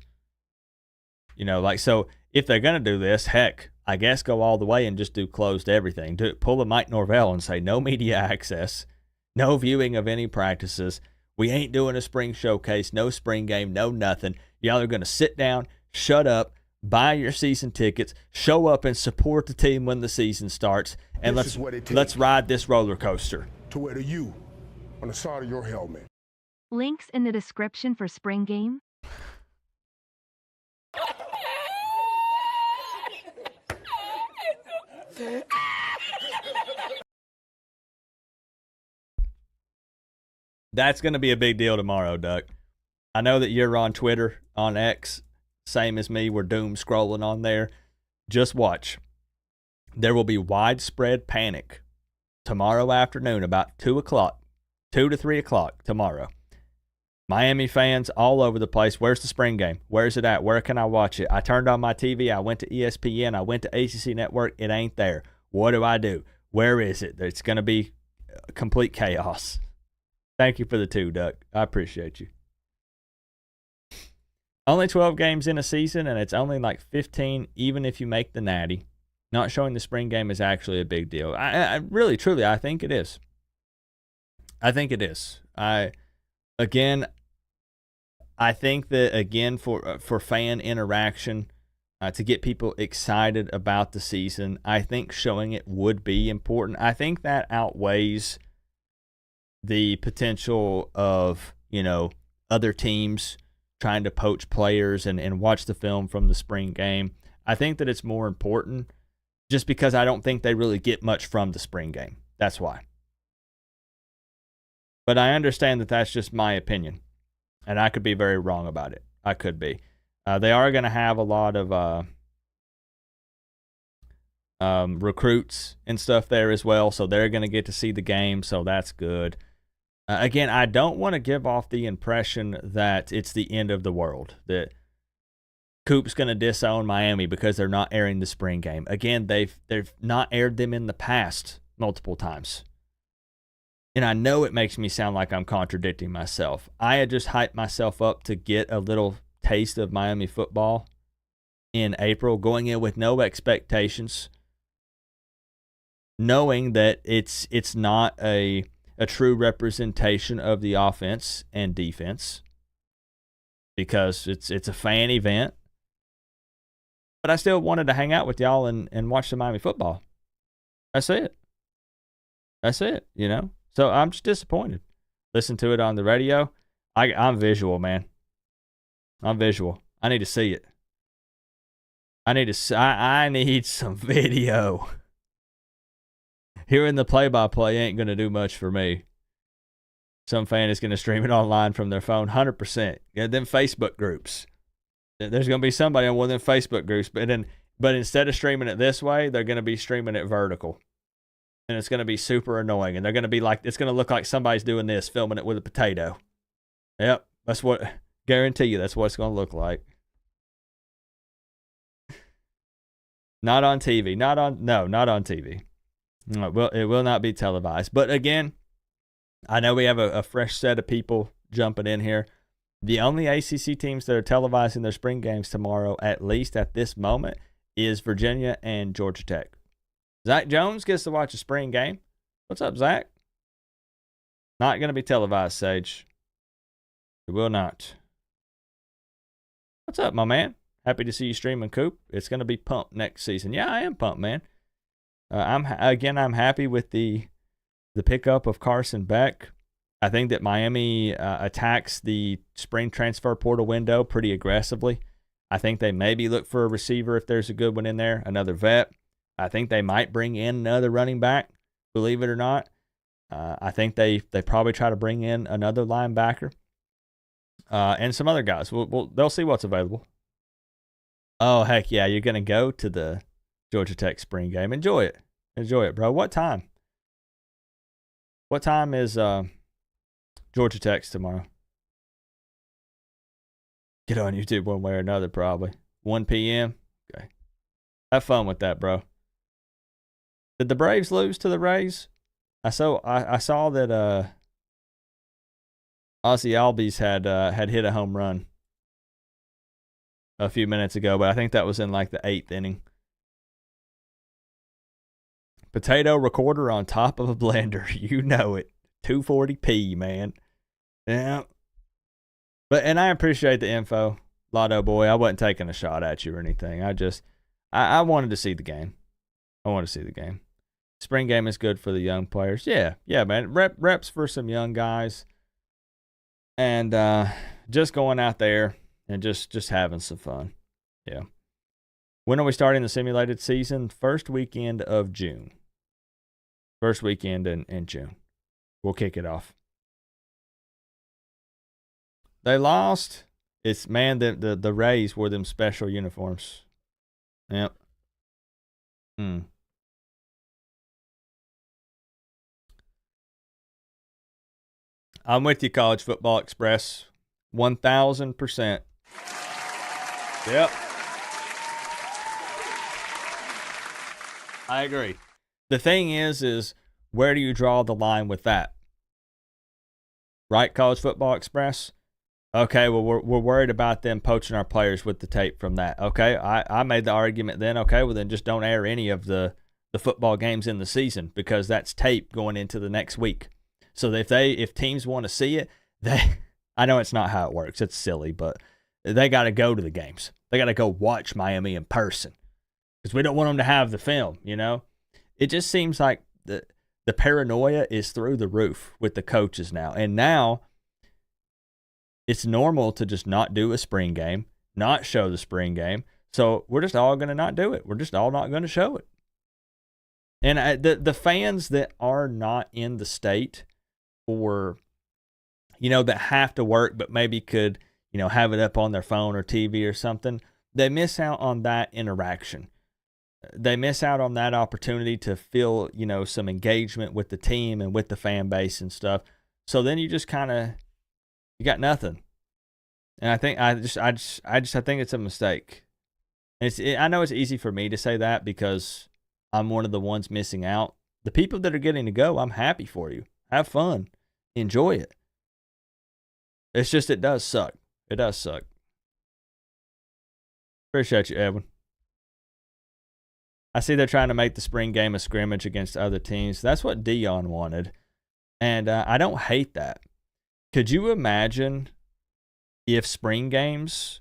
So if they're going to do this, heck, I guess go all the way and just do closed everything. Pull a Mike Norvell and say no media access, no viewing of any practices. We ain't doing a spring showcase, no spring game, no nothing. Y'all are going to sit down, shut up, buy your season tickets, show up and support the team when the season starts, and let's ride this roller coaster. To wear the U on the side of your helmet. Links in the description for spring game. That's going to be a big deal tomorrow, Duck. I know that you're on Twitter, on X, same as me. We're doom scrolling on there. Just watch. There will be widespread panic tomorrow afternoon about 2 o'clock, 2 to 3 o'clock tomorrow. Miami fans all over the place. Where's the spring game? Where's it at? Where can I watch it? I turned on my TV. I went to ESPN. I went to ACC Network. It ain't there. What do I do? Where is it? It's going to be complete chaos. Thank you for the 2, Duck. I appreciate you. Only 12 games in a season, and it's only like 15 even if you make the Natty. Not showing the spring game is actually a big deal. I really, truly, I think it is. I think it is. I think that, again, for fan interaction, to get people excited about the season, I think showing it would be important. I think that outweighs the potential of, other teams trying to poach players and watch the film from the spring game. I think that it's more important just because I don't think they really get much from the spring game. That's why. But I understand that that's just my opinion. And I could be very wrong about it. I could be. They are going to have a lot of recruits and stuff there as well. So they're going to get to see the game. So that's good. Again, I don't want to give off the impression that it's the end of the world. That Coop's going to disown Miami because they're not airing the spring game. Again, they've not aired them in the past multiple times. And I know it makes me sound like I'm contradicting myself. I had just hyped myself up to get a little taste of Miami football in April, going in with no expectations, knowing that it's not a true representation of the offense and defense because it's a fan event. But I still wanted to hang out with y'all and watch the Miami football. That's it. So I'm just disappointed. Listen to it on the radio. I'm visual, man. I'm visual. I need to see it. I need some video. Hearing the play-by-play ain't going to do much for me. Some fan is going to stream it online from their phone, 100%. Yeah, them Facebook groups. There's going to be somebody on one of them Facebook groups, but instead of streaming it this way, they're going to be streaming it vertical. And it's going to be super annoying. And they're going to be like, it's going to look like somebody's doing this, filming it with a potato. Yep, guarantee you that's what it's going to look like. Not on TV. Not on TV. No, well, it will not be televised. But again, I know we have a fresh set of people jumping in here. The only ACC teams that are televising their spring games tomorrow, at least at this moment, is Virginia and Georgia Tech. Zach Jones gets to watch a spring game. What's up, Zach? Not going to be televised, Sage. It will not. What's up, my man? Happy to see you streaming, Coop. It's going to be pumped next season. Yeah, I am pumped, man. I'm happy with the pickup of Carson Beck. I think that Miami attacks the spring transfer portal window pretty aggressively. I think they maybe look for a receiver if there's a good one in there, another vet. I think they might bring in another running back, believe it or not. I think they probably try to bring in another linebacker and some other guys. They'll see what's available. Oh, heck yeah, you're going to go to the Georgia Tech spring game. Enjoy it, bro. What time? What time is Georgia Tech's tomorrow? Get on YouTube one way or another, probably. 1 p.m.? Okay. Have fun with that, bro. Did the Braves lose to the Rays? I saw that Ozzy Albies had hit a home run a few minutes ago, but I think that was in like the 8th inning. Potato recorder on top of a blender. You know it. 240p, man. Yeah. And I appreciate the info, Lotto Boy. I wasn't taking a shot at you or anything. I wanted to see the game. Spring game is good for the young players. Yeah, man. Reps for some young guys. And just going out there and just having some fun. Yeah. When are we starting the simulated season? First weekend of June. First weekend in June. We'll kick it off. They lost. It's, man, the Rays wore them special uniforms. Yep. I'm with you, College Football Express. 1,000%. Yep. I agree. The thing is where do you draw the line with that? Right, College Football Express? Okay, well, we're worried about them poaching our players with the tape from that. Okay, I made the argument then, okay, well, then just don't air any of the football games in the season because that's tape going into the next week. So if teams want to see it, I know it's not how it works. It's silly, but they got to go to the games. They got to go watch Miami in person because we don't want them to have the film, you know? It just seems like the paranoia is through the roof with the coaches now. And now it's normal to just not do a spring game, not show the spring game. So we're just all going to not do it. We're just all not going to show it. And the fans that are not in the state or, that have to work but maybe could, have it up on their phone or TV or something, they miss out on that interaction. They miss out on that opportunity to feel, some engagement with the team and with the fan base and stuff. So then you just you got nothing. And I think I think it's a mistake. I know it's easy for me to say that because I'm one of the ones missing out. The people that are getting to go, I'm happy for you. Have fun. Enjoy it. It's just, it does suck. It does suck. Appreciate you, Edwin. I see they're trying to make the spring game a scrimmage against other teams. That's what Dion wanted. And I don't hate that. Could you imagine if spring games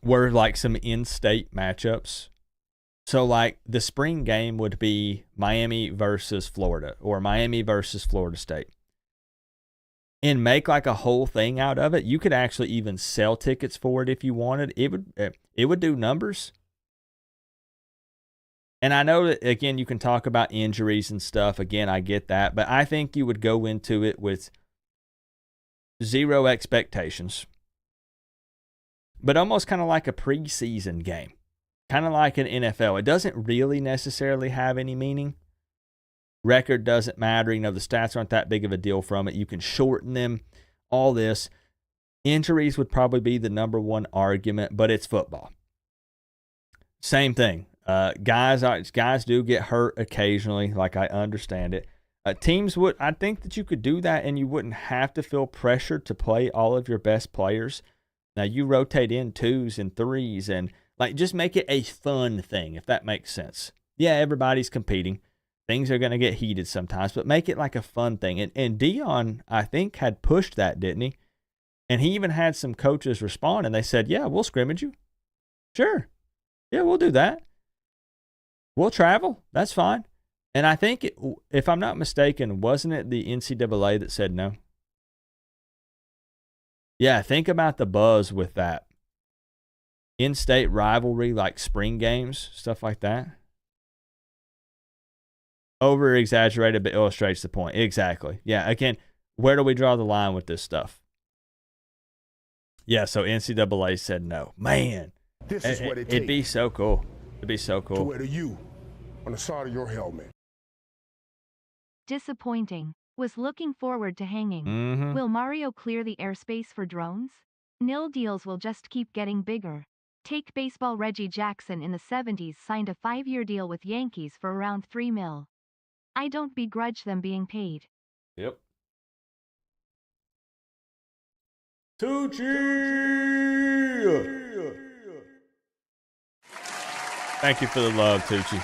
were like some in-state matchups? So like the spring game would be Miami versus Florida or Miami versus Florida State. And make like a whole thing out of it. You could actually even sell tickets for it if you wanted. It would do numbers. And I know that, again, you can talk about injuries and stuff. Again, I get that. But I think you would go into it with zero expectations. But almost kind of like a preseason game. Kind of like an NFL. It doesn't really necessarily have any meaning. Record doesn't matter. The stats aren't that big of a deal from it. You can shorten them. All this. Injuries would probably be the number one argument, but it's football. Same thing. Guys do get hurt occasionally, like I understand it. Teams would, I think that you could do that and you wouldn't have to feel pressured to play all of your best players. Now you rotate in 2s and 3s and like just make it a fun thing, if that makes sense. Yeah, everybody's competing. Things are going to get heated sometimes, but make it like a fun thing. And Dion, I think, had pushed that, didn't he? And he even had some coaches respond, and they said, yeah, we'll scrimmage you. Sure. Yeah, we'll do that. We'll travel. That's fine. And I think, if I'm not mistaken, wasn't it the NCAA that said no? Yeah, think about the buzz with that. In-state rivalry, like spring games, stuff like that. Over-exaggerated, but illustrates the point. Exactly. Yeah, again, where do we draw the line with this stuff? Yeah, so NCAA said no. Man, This is what it'd be so cool. It'd be so to cool. wear the U on the side of your helmet. Disappointing. Was looking forward to hanging. Mm-hmm. Will Mario clear the airspace for drones? Nil deals will just keep getting bigger. Take baseball. Reggie Jackson in the 70s signed a 5-year deal with Yankees for around $3 million. I don't begrudge them being paid. Yep. Tucci! Thank you for the love, Tucci.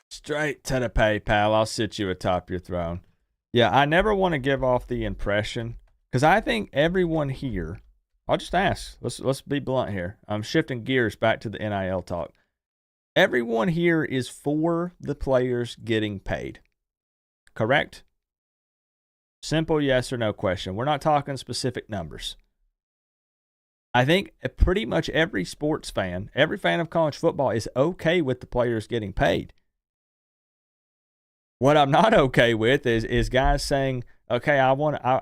Straight to the PayPal. I'll sit you atop your throne. Yeah, I never want to give off the impression, because I think everyone here, I'll just ask. Let's be blunt here. I'm shifting gears back to the NIL talk. Everyone here is for the players getting paid. Correct? Simple yes or no question. We're not talking specific numbers. I think pretty much every sports fan, every fan of college football is okay with the players getting paid. What I'm not okay with is guys saying, okay,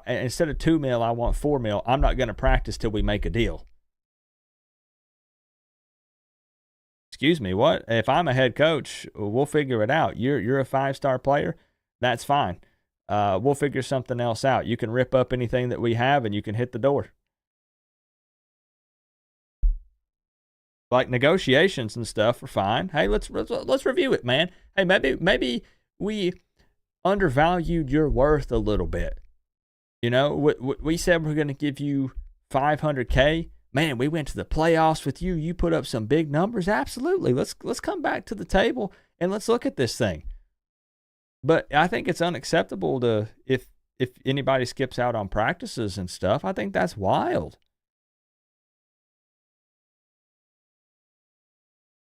instead of 2 mil, I want 4 mil. I'm not going to practice till we make a deal. Excuse me, what? If I'm a head coach, we'll figure it out. You're a 5-star player. That's fine. We'll figure something else out. You can rip up anything that we have and you can hit the door. Like negotiations and stuff are fine. Hey, let's review it, man. Hey, maybe we undervalued your worth a little bit. You know, we said we're going to give you $500K. Man, we went to the playoffs with you. You put up some big numbers. Absolutely. Let's come back to the table and let's look at this thing. But I think it's unacceptable to if anybody skips out on practices and stuff. I think that's wild.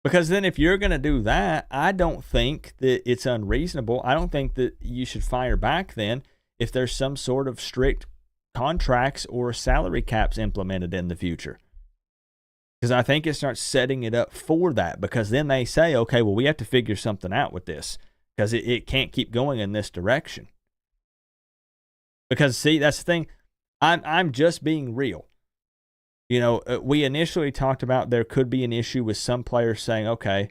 Because then if you're going to do that, I don't think that it's unreasonable. I don't think that you should fire back then if there's some sort of strict contracts or salary caps implemented in the future. Because I think it starts setting it up for that. Because then they say, okay, well, we have to figure something out with this. Because it can't keep going in this direction. Because, see, that's the thing. I'm just being real. You know, we initially talked about there could be an issue with some players saying, okay,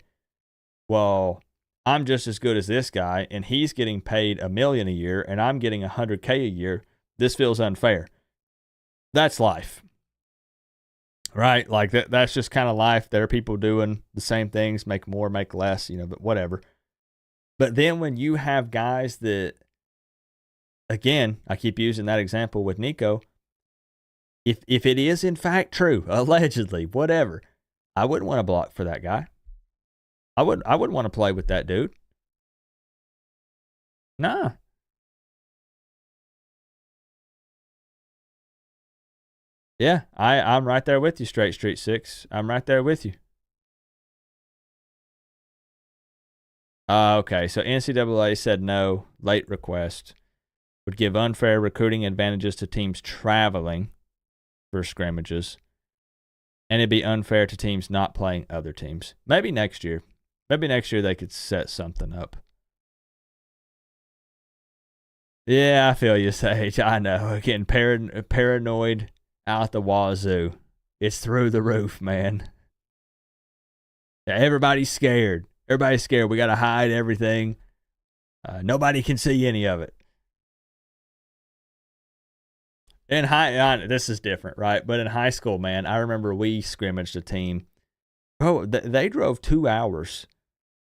well, I'm just as good as this guy, and he's getting paid $1 million a year, and I'm getting $100K a year. This feels unfair. That's life. Right? Like, that's just kind of life. There are people doing the same things, make more, make less, you know, but whatever. But then when you have guys that, again, I keep using that example with Nico, if it is in fact true, allegedly, whatever, I wouldn't want to block for that guy. I wouldn't want to play with that dude. Nah. Yeah, I'm right there with you, Straight Street 6. I'm right there with you. Okay, so NCAA said no, late request. Would give unfair recruiting advantages to teams traveling for scrimmages. And it'd be unfair to teams not playing other teams. Maybe next year. Maybe next year they could set something up. Yeah, I feel you, Sage. I know. Again, paranoid out the wazoo. It's through the roof, man. Yeah, everybody's scared. Everybody's scared. We got to hide everything. Nobody can see any of it. This is different, right? But in high school, man, I remember we scrimmaged a team. Oh, they drove 2 hours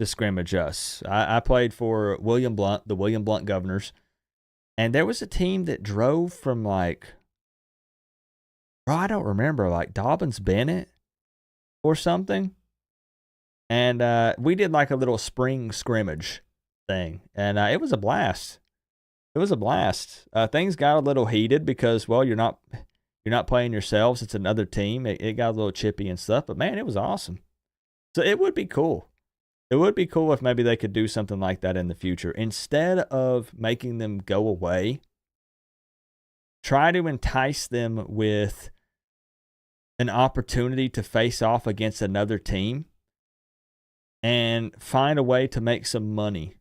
to scrimmage us. I played for William Blount, the William Blount Governors. And there was a team that drove from I don't remember, like Dobbins Bennett or something. And we did like a little spring scrimmage thing. And it was a blast. It was a blast. Things got a little heated because, well, you're not playing yourselves. It's another team. It got a little chippy and stuff. But, man, it was awesome. So it would be cool. It would be cool if maybe they could do something like that in the future. Instead of making them go away, try to entice them with an opportunity to face off against another team and find a way to make some money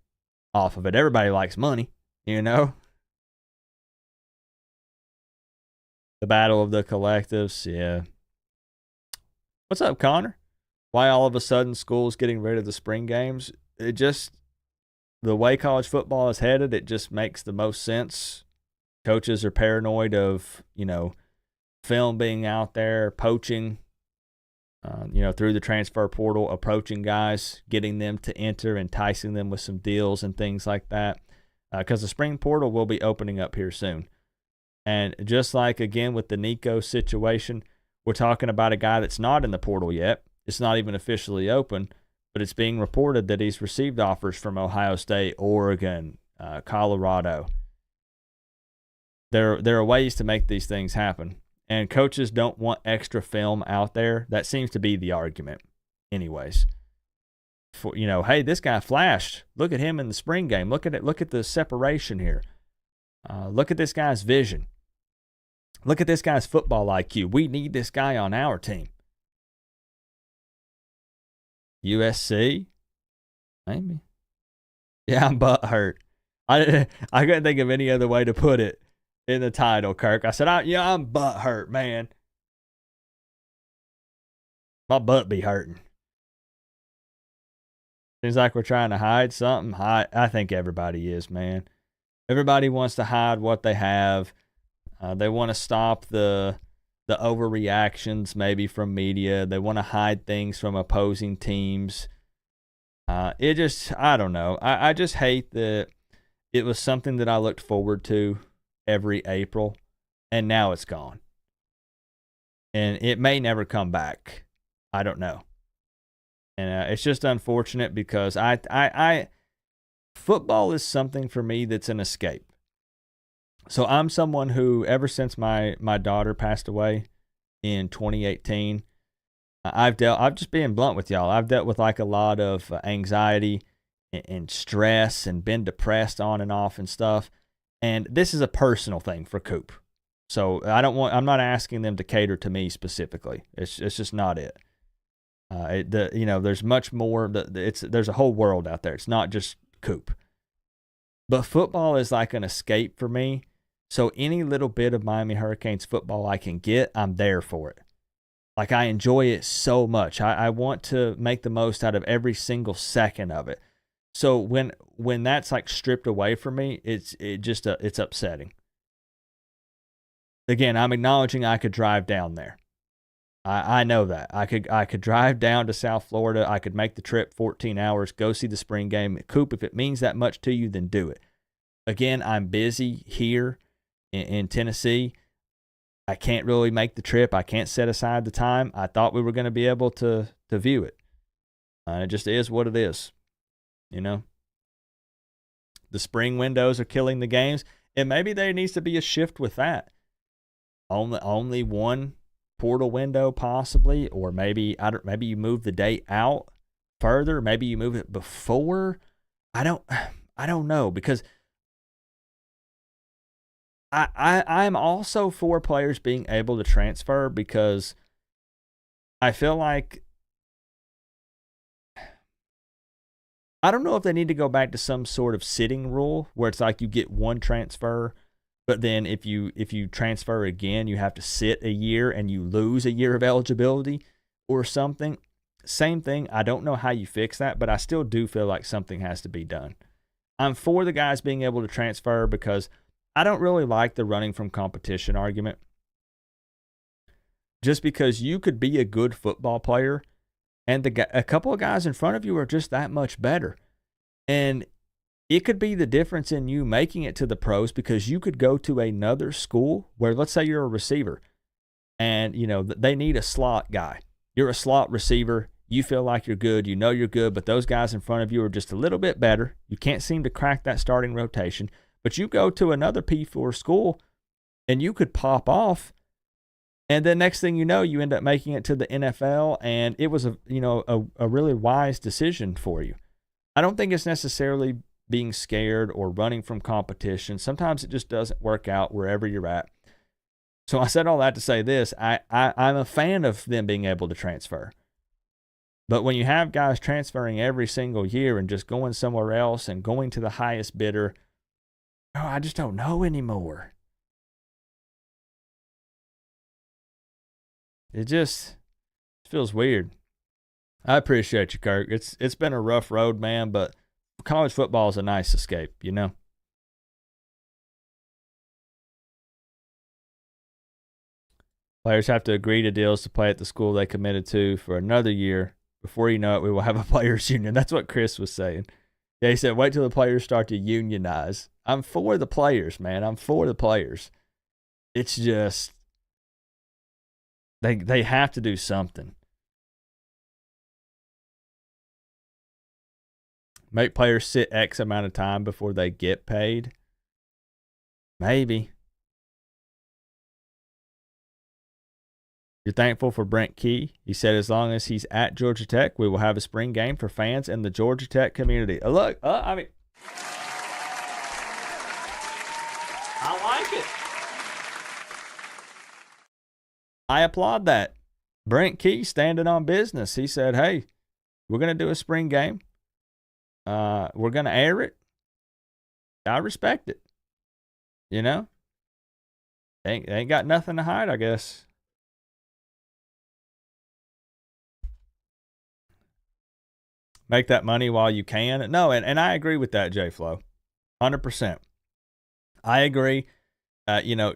off of it. Everybody likes money, you know? The battle of the collectives, yeah. What's up, Connor? Why all of a sudden school's getting rid of the spring games? It just, the way college football is headed, it just makes the most sense. Coaches are paranoid of, film being out there, poaching, through the transfer portal, approaching guys, getting them to enter, enticing them with some deals and things like that. Because the spring portal will be opening up here soon. And just like, again, with the Nico situation, we're talking about a guy that's not in the portal yet. It's not even officially open, but it's being reported that he's received offers from Ohio State, Oregon, Colorado. There are ways to make these things happen. And coaches don't want extra film out there. That seems to be the argument anyways. For, hey, this guy flashed. Look at him in the spring game. Look at it. Look at the separation here. Look at this guy's vision. Look at this guy's football IQ. We need this guy on our team. USC? Maybe. Yeah, I'm butthurt. I couldn't think of any other way to put it in the title, Kirk. I said, I'm butthurt, man. My butt be hurting. Seems like we're trying to hide something. I think everybody is, man. Everybody wants to hide what they have. They want to stop the overreactions maybe from media. They want to hide things from opposing teams. I don't know. I just hate that it was something that I looked forward to every April, and now it's gone. And it may never come back. I don't know. And it's just unfortunate because football is something for me that's an escape. So I'm someone who, ever since my daughter passed away in 2018, I'm just being blunt with y'all. I've dealt with like a lot of anxiety and stress and been depressed on and off and stuff. And this is a personal thing for Coop. So I'm not asking them to cater to me specifically. It's just not it. There's much more. There's a whole world out there. It's not just Coop. But football is like an escape for me. So any little bit of Miami Hurricanes football I can get, I'm there for it. Like, I enjoy it so much. I want to make the most out of every single second of it. So when that's like stripped away from me, it's upsetting. Again, I'm acknowledging I could drive down there. I know that. I could drive down to South Florida. I could make the trip 14 hours, go see the spring game. Coop, if it means that much to you, then do it. Again, I'm busy here in Tennessee. I can't really make the trip. I can't set aside the time. I thought we were going to be able to view it. It just is what it is, you know. The spring windows are killing the games, and maybe there needs to be a shift with that. Only one portal window possibly, or maybe you move the date out further. Maybe you move it before. I don't know, because I'm also for players being able to transfer, because I feel like, I don't know if they need to go back to some sort of sitting rule where it's like you get one transfer, but then if you transfer again, you have to sit a year and you lose a year of eligibility or something. Same thing. I don't know how you fix that, but I still do feel like something has to be done. I'm for the guys being able to transfer, because I don't really like the running from competition argument. Just because you could be a good football player and a couple of guys in front of you are just that much better. And it could be the difference in you making it to the pros, because you could go to another school where, let's say you're a receiver and, they need a slot guy. You're a slot receiver. You feel like you're good. You know you're good, but those guys in front of you are just a little bit better. You can't seem to crack that starting rotation. But you go to another P4 school and you could pop off, and then next thing you know, you end up making it to the NFL, and it was a really wise decision for you. I don't think it's necessarily being scared or running from competition. Sometimes it just doesn't work out wherever you're at. So I said all that to say this. I'm a fan of them being able to transfer. But when you have guys transferring every single year and just going somewhere else and going to the highest bidder, I just don't know anymore. It just feels weird. I appreciate you, Kirk. It's been a rough road, man, but college football is a nice escape, Players have to agree to deals to play at the school they committed to for another year. Before you know it, we will have a players' union. That's what Chris was saying. Yeah, he said, wait till the players start to unionize. I'm for the players, man. I'm for the players. It's just, they have to do something. Make players sit X amount of time before they get paid. Maybe. You're thankful for Brent Key. He said, as long as he's at Georgia Tech, we will have a spring game for fans in the Georgia Tech community. Look, I like it. I applaud that. Brent Key standing on business. He said, hey, we're going to do a spring game. we're going to air it. I respect it. You know? They ain't got nothing to hide, I guess. Make that money while you can. No, and I agree with that, J-Flo. 100%. I agree.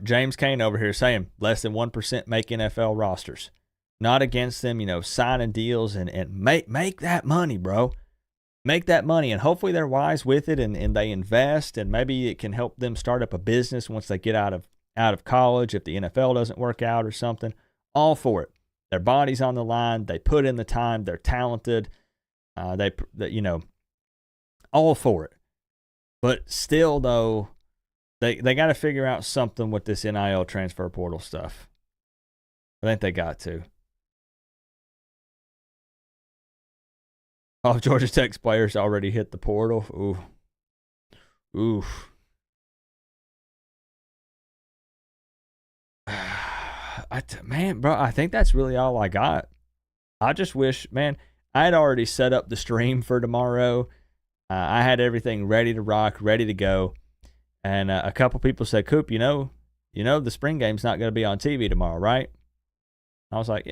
James Kane over here saying less than 1% make NFL rosters. Not against them, signing deals and make that money, bro. Make that money, and hopefully they're wise with it and they invest, and maybe it can help them start up a business once they get out of college if the NFL doesn't work out or something. All for it. Their body's on the line. They put in the time. They're talented. All for it. But still, though, they got to figure out something with this NIL transfer portal stuff. I think they got to. All Georgia Tech's players already hit the portal. Ooh. Man, bro, I think that's really all I got. I just wish, man, I had already set up the stream for tomorrow. I had everything ready to rock, ready to go. And a couple people said, Coop, the spring game's not going to be on TV tomorrow, right? I was like,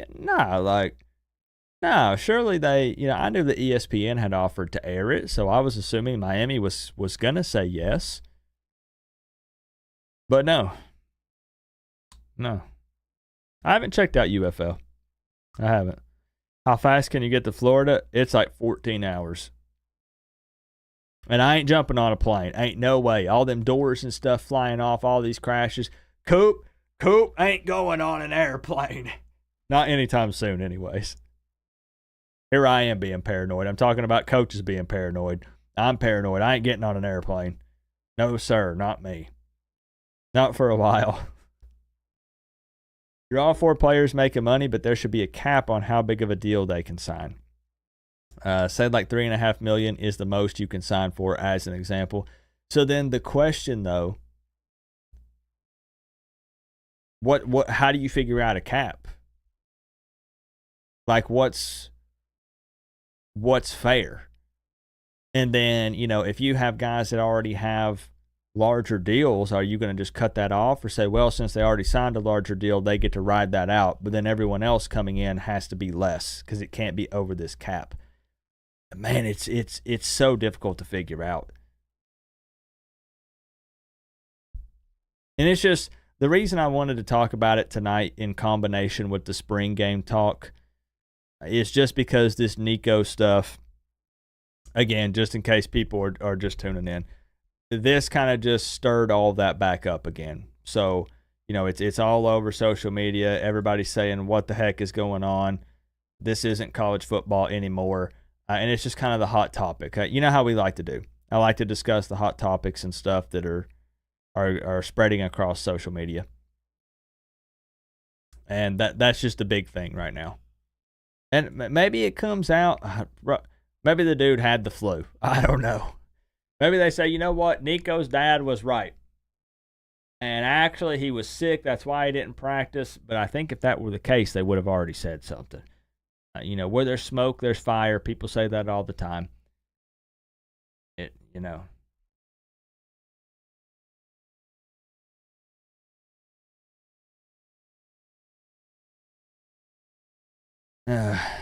no, surely they, I knew that ESPN had offered to air it, so I was assuming Miami was going to say yes. But no. I haven't checked out UFL. I haven't. How fast can you get to Florida? It's like 14 hours. And I ain't jumping on a plane. Ain't no way. All them doors and stuff flying off, all these crashes. Coop ain't going on an airplane. Not anytime soon, anyways. Here I am being paranoid. I'm talking about coaches being paranoid. I'm paranoid. I ain't getting on an airplane. No, sir, not me. Not for a while. You're all four players making money, but there should be a cap on how big of a deal they can sign. Said like $3.5 million is the most you can sign for, as an example. So then the question, though, how do you figure out a cap? Like what's fair? And then, if you have guys that already have larger deals, are you going to just cut that off or say, well, since they already signed a larger deal, they get to ride that out, but then everyone else coming in has to be less because it can't be over this cap? Man, it's so difficult to figure out. And it's just the reason I wanted to talk about it tonight in combination with the spring game talk is just because this Nico stuff, again, just in case people are just tuning in, this kind of just stirred all that back up again. So, it's all over social media. Everybody's saying, what the heck is going on? This isn't college football anymore. And it's just kind of the hot topic. You know how we like to do. I like to discuss the hot topics and stuff that are spreading across social media. And that's just the big thing right now. And maybe it comes out, maybe the dude had the flu. I don't know. Maybe they say, you know what, Nico's dad was right. And actually he was sick. That's why he didn't practice. But I think if that were the case, they would have already said something. Where there's smoke, there's fire. People say that all the time.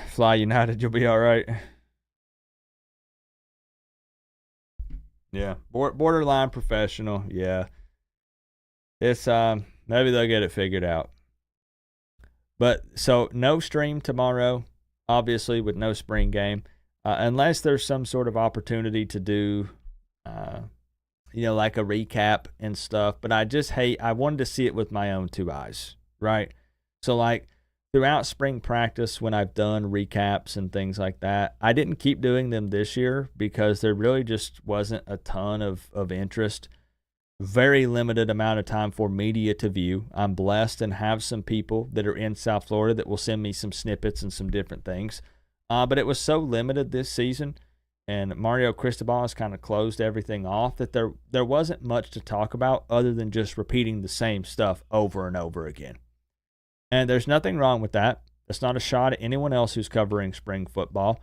Fly United, you'll be all right. Yeah, borderline professional. Yeah, it's maybe they'll get it figured out. But so no stream tomorrow, obviously with no spring game, unless there's some sort of opportunity to do, like a recap and stuff. But I wanted to see it with my own two eyes, right? So like throughout spring practice, when I've done recaps and things like that, I didn't keep doing them this year because there really just wasn't a ton of interest. Very limited amount of time for media to view. I'm blessed and have some people that are in South Florida that will send me some snippets and some different things. But it was so limited this season, and Mario Cristobal has kind of closed everything off, that there wasn't much to talk about other than just repeating the same stuff over and over again. And there's nothing wrong with that. It's not a shot at anyone else who's covering spring football.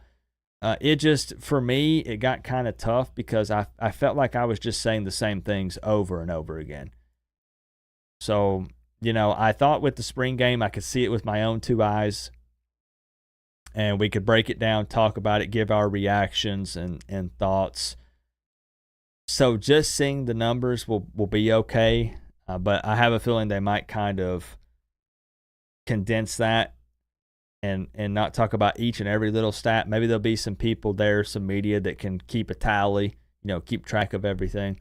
It just, for me, it got kind of tough because I felt like I was just saying the same things over and over again. So, I thought with the spring game, I could see it with my own two eyes, and we could break it down, talk about it, give our reactions and thoughts. So just seeing the numbers will be okay, but I have a feeling they might kind of condense that and not talk about each and every little stat. Maybe there'll be some people there, some media that can keep a tally, keep track of everything.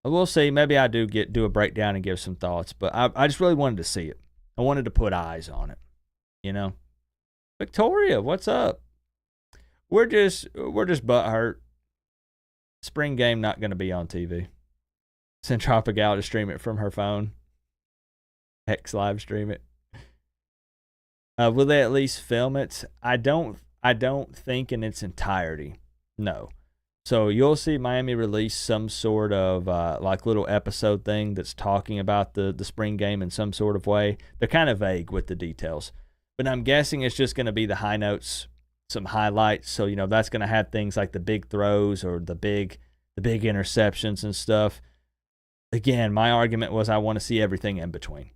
But we'll see. Maybe I do a breakdown and give some thoughts, but I just really wanted to see it. I wanted to put eyes on it, Victoria, what's up? We're just butthurt. Spring game not going to be on TV. Send Tropical to stream it from her phone. X live stream it. Will they at least film it? I don't think in its entirety. No. So you'll see Miami release some sort of like little episode thing that's talking about the spring game in some sort of way. They're kind of vague with the details. But I'm guessing it's just going to be the high notes, some highlights. So, that's going to have things like the big throws or the big interceptions and stuff. Again, my argument was I want to see everything in between.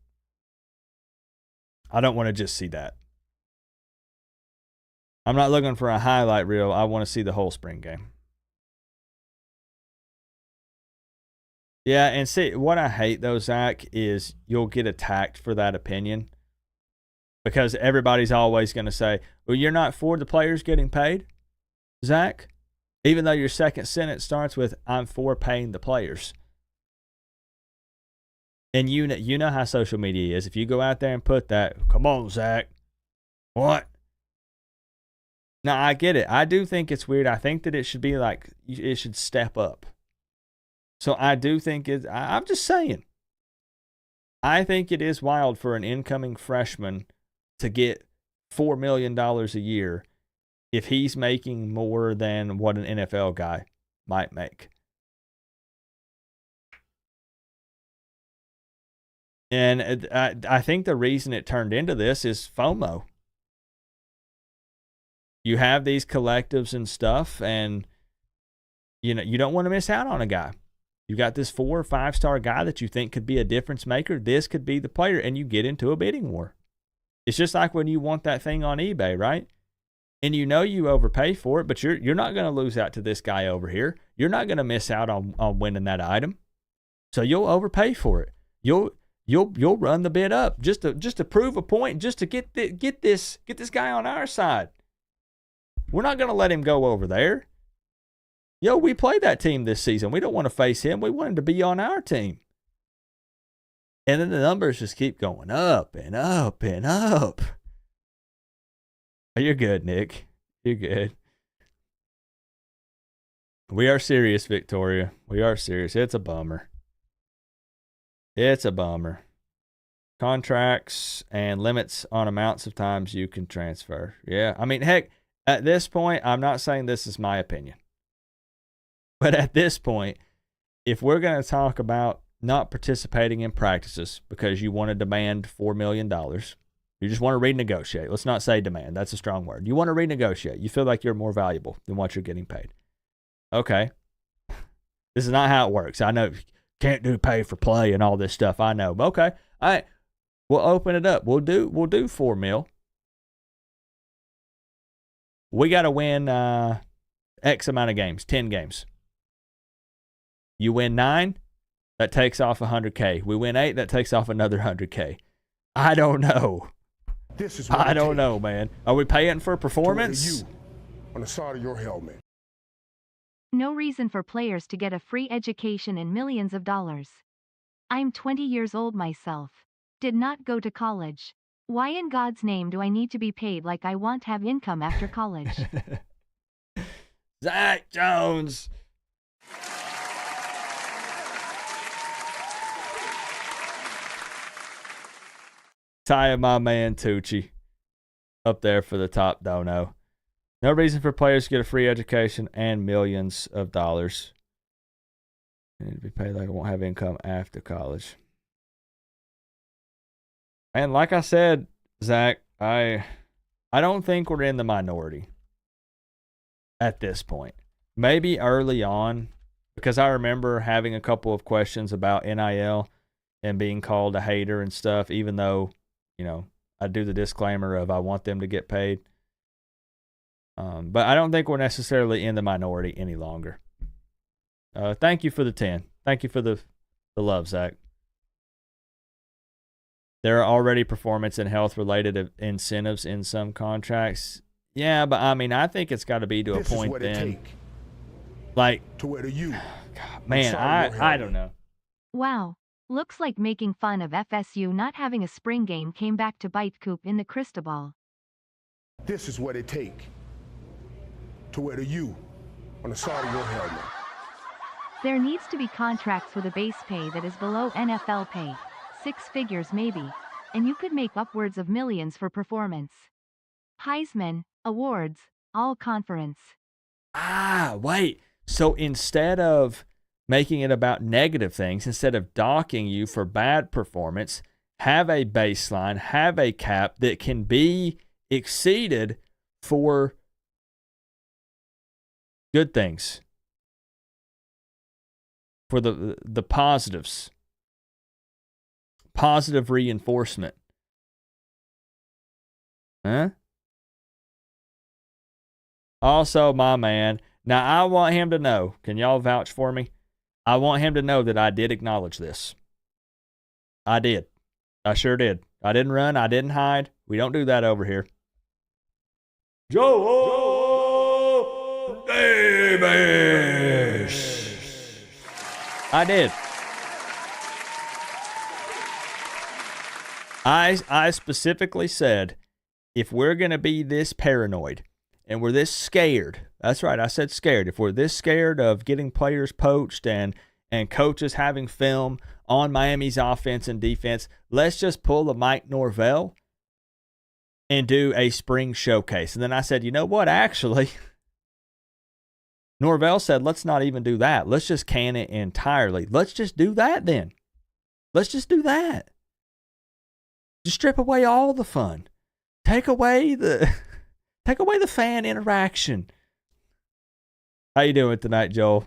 I don't want to just see that. I'm not looking for a highlight reel. I want to see the whole spring game. Yeah, and see, what I hate though, Zach, is you'll get attacked for that opinion because everybody's always going to say, well, you're not for the players getting paid, Zach, even though your second sentence starts with, I'm for paying the players. And you know how social media is. If you go out there and put that, come on, Zach. What? Now, I get it. I do think it's weird. I think that it should be like, it should step up. So I do think I'm just saying. I think it is wild for an incoming freshman to get $4 million a year if he's making more than what an NFL guy might make. And I think the reason it turned into this is FOMO. You have these collectives and stuff, and you don't want to miss out on a guy. You got this 4 or 5 star guy that you think could be a difference maker. This could be the player, and you get into a bidding war. It's just like when you want that thing on eBay, right? And you overpay for it, but you're not going to lose out to this guy over here. You're not going to miss out on winning that item. So you'll overpay for it. You'll run the bid up just to prove a point, just to get this guy on our side. We're not going to let him go over there. We played that team this season. We don't want to face him. We want him to be on our team. And then the numbers just keep going up and up and up. You're good, Nick. You're good. We are serious, Victoria. We are serious. It's a bummer. It's a bummer. Contracts and limits on amounts of times you can transfer. Yeah. I mean, heck, at this point, I'm not saying this is my opinion. But at this point, if we're going to talk about not participating in practices because you want to demand $4 million, you just want to renegotiate. Let's not say demand. That's a strong word. You want to renegotiate. You feel like you're more valuable than what you're getting paid. Okay. This is not how it works. I know you can't do pay for play and all this stuff. I know. But okay. All right. We'll open it up. We'll do $4 million. We got to win X amount of games, 10 games. You win 9, that takes off $100K. We win 8, that takes off another $100K. I don't know. I don't know, man. Are we paying for performance? You on the side of your helmet. No reason for players to get a free education and millions of dollars. I'm 20 years old myself. Did not go to college. Why in God's name do I need to be paid like I won't have income after college? Zach Jones. Ty, my man Tucci, up there for the top dono. No reason for players to get a free education and millions of dollars. They need to be paid like I won't have income after college. And like I said, Zach, I don't think we're in the minority. at this point. Maybe early on, because I remember having a couple of questions about NIL and being called a hater and stuff, even though, I do the disclaimer of I want them to get paid. But I don't think we're necessarily in the minority any longer. Thank you for the 10. Thank you for the love, Zach. There are already performance and health-related incentives in some contracts. Yeah, but I think it's got to be to a point then. Like, to where to you. God, man, I don't know. Wow. Looks like making fun of FSU not having a spring game came back to bite Coop in the Cristobal. This is what it take to wear the U on the side of your helmet. There needs to be contracts with a base pay that is below NFL pay, 6 figures maybe, and you could make upwards of millions for performance. Heisman, awards, all conference. Wait. So instead of making it about negative things, instead of docking you for bad performance, have a baseline, have a cap that can be exceeded for good things, for the positives, positive reinforcement. Huh? Also, my man, now I want him to know, can y'all vouch for me? I want him to know that I did acknowledge this. I did. I sure did. I didn't run. I didn't hide. We don't do that over here. Joe Davis. I did. I specifically said, if we're going to be this paranoid and we're this scared, that's right, I said scared. If we're this scared of getting players poached and coaches having film on Miami's offense and defense, let's just pull a Mike Norvell and do a spring showcase. And then I said, you know what, actually, Norvell said, let's not even do that. Let's just can it entirely. Let's just do that then. Let's just do that. Just strip away all the fun. Take away the fan interaction. How you doing tonight, Joel?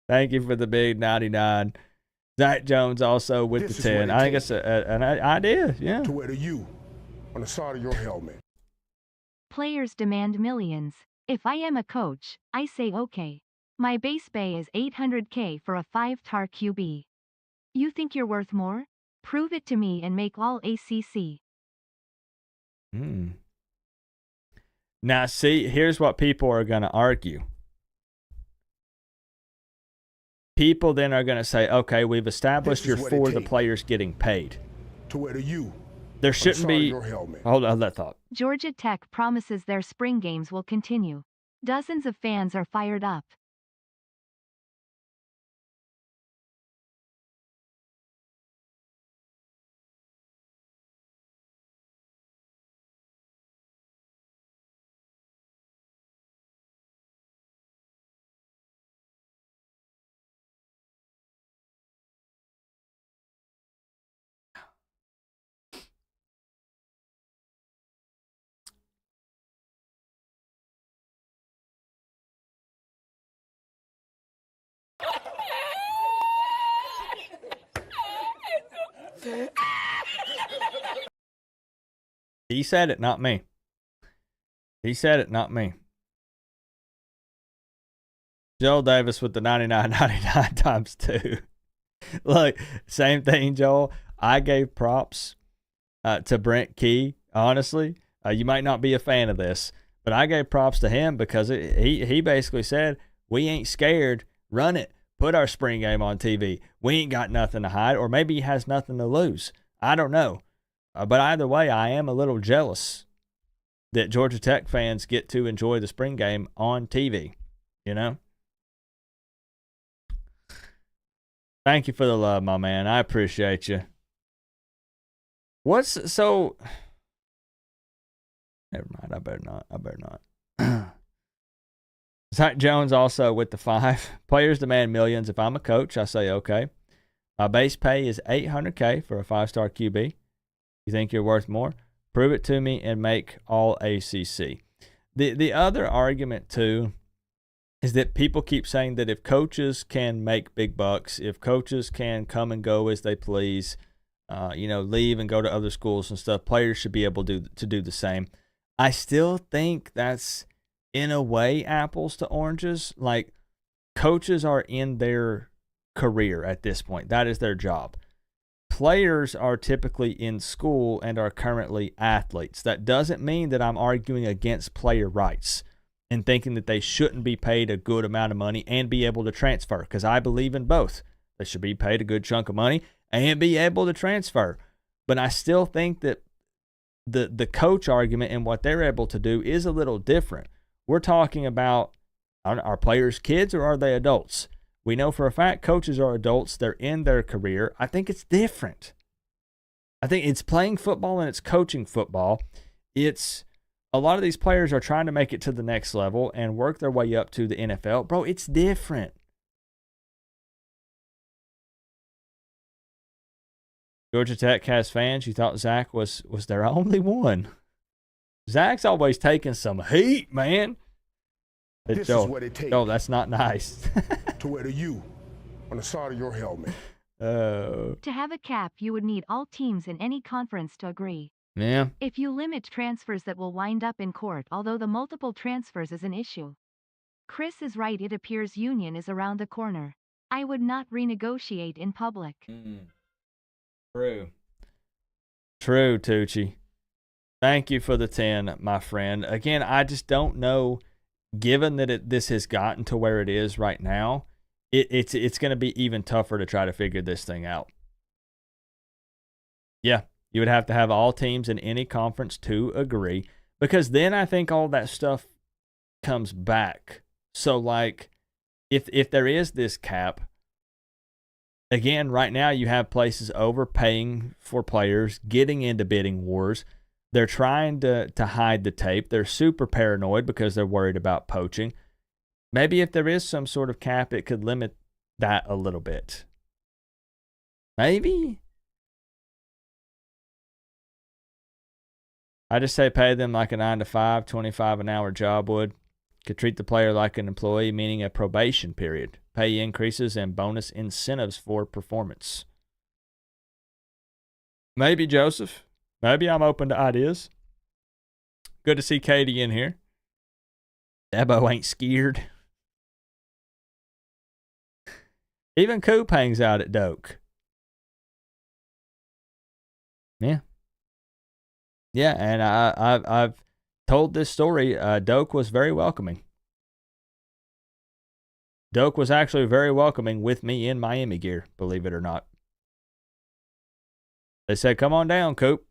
Thank you for the big 99. Zach Jones also with the 10. I think it's an idea, yeah. To wear the U on the side of your helmet. Players demand millions. If I am a coach, I say okay. My base pay is $800K for a 5-star QB. You think you're worth more? Prove it to me and make all ACC. Now, see, here's what people are going to argue. People then are going to say, okay, we've established you're for the players getting paid. To wear the U. There shouldn't be. Hold on that thought. Georgia Tech promises their spring games will continue. Dozens of fans are fired up. He said it, not me. He said it, not me. Joel Davis with the 99.99 times 2. Look, same thing, Joel. I gave props to Brent Key, honestly. You might not be a fan of this, but I gave props to him because he basically said, we ain't scared, run it. Put our spring game on TV. We ain't got nothing to hide, or maybe he has nothing to lose. I don't know. But either way, I am a little jealous that Georgia Tech fans get to enjoy the spring game on TV, you know? Thank you for the love, my man. I appreciate you. So, never mind. I better not. Zach Jones also with the 5. Players demand millions. If I'm a coach, I say, okay. My base pay is $800K for a 5-star QB. You think you're worth more? Prove it to me and make all ACC. The other argument too is that people keep saying that if coaches can make big bucks, if coaches can come and go as they please, leave and go to other schools and stuff, players should be able to do the same. I still think that's in a way apples to oranges. Like, coaches are in their career at this point. That is their job. Players are typically in school and are currently athletes. That doesn't mean that I'm arguing against player rights and thinking that they shouldn't be paid a good amount of money and be able to transfer, because I believe in both. They should be paid a good chunk of money and be able to transfer. But I still think that the coach argument and what they're able to do is a little different. We're talking about, are players kids or are they adults? We know for a fact coaches are adults. They're in their career. I think it's different. I think it's playing football and it's coaching football. It's a lot of these players are trying to make it to the next level and work their way up to the NFL. Bro, it's different. Georgia Tech has fans. You thought Zach was their only one. Zach's always taking some heat, man. This is what it takes. Oh, that's not nice. To wear the U on the side of your helmet. To have a cap, you would need all teams in any conference to agree. Yeah. If you limit transfers, that will wind up in court, although the multiple transfers is an issue. Chris is right. It appears union is around the corner. I would not renegotiate in public. True, Tucci. Thank you for the 10, my friend. Again, I just don't know, given that this has gotten to where it is right now, it's going to be even tougher to try to figure this thing out. Yeah, you would have to have all teams in any conference to agree, because then I think all that stuff comes back. So, like, if there is this cap, again, right now you have places overpaying for players, getting into bidding wars. They're trying to hide the tape. They're super paranoid because they're worried about poaching. Maybe if there is some sort of cap, it could limit that a little bit. Maybe. I just say pay them like a 9 to 5, 25 an hour job would. Could treat the player like an employee, meaning a probation period. Pay increases and bonus incentives for performance. Maybe, Joseph. Maybe I'm open to ideas. Good to see Katie in here. Dabo ain't scared. Even Coop hangs out at Doak. Yeah. Yeah, and I've told this story. Doak was very welcoming. Doak was actually very welcoming with me in Miami gear, believe it or not. They said, come on down, Coop.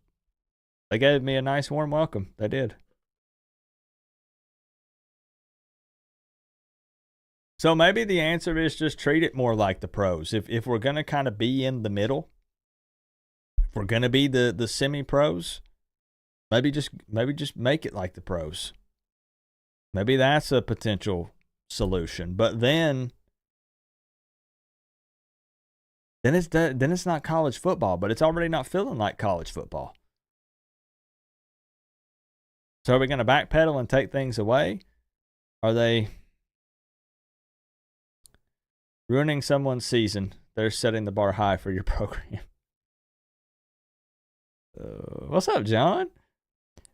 They gave me a nice warm welcome. They did. So maybe the answer is just treat it more like the pros. If we're going to kind of be in the middle, if we're going to be the semi-pros, maybe just make it like the pros. Maybe that's a potential solution. But then it's not college football, but it's already not feeling like college football. So are we going to backpedal and take things away? Are they ruining someone's season? They're setting the bar high for your program. What's up, John?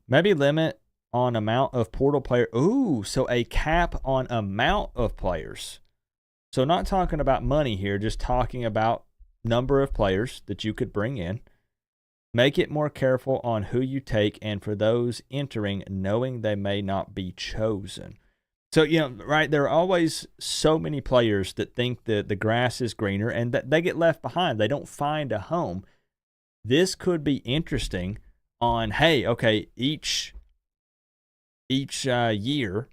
Maybe limit on amount of portal player. Ooh, so a cap on amount of players. So not talking about money here, just talking about number of players that you could bring in. Make it more careful on who you take, and for those entering, knowing they may not be chosen. So, right, there are always so many players that think that the grass is greener and that they get left behind. They don't find a home. This could be interesting on, hey, okay, each year,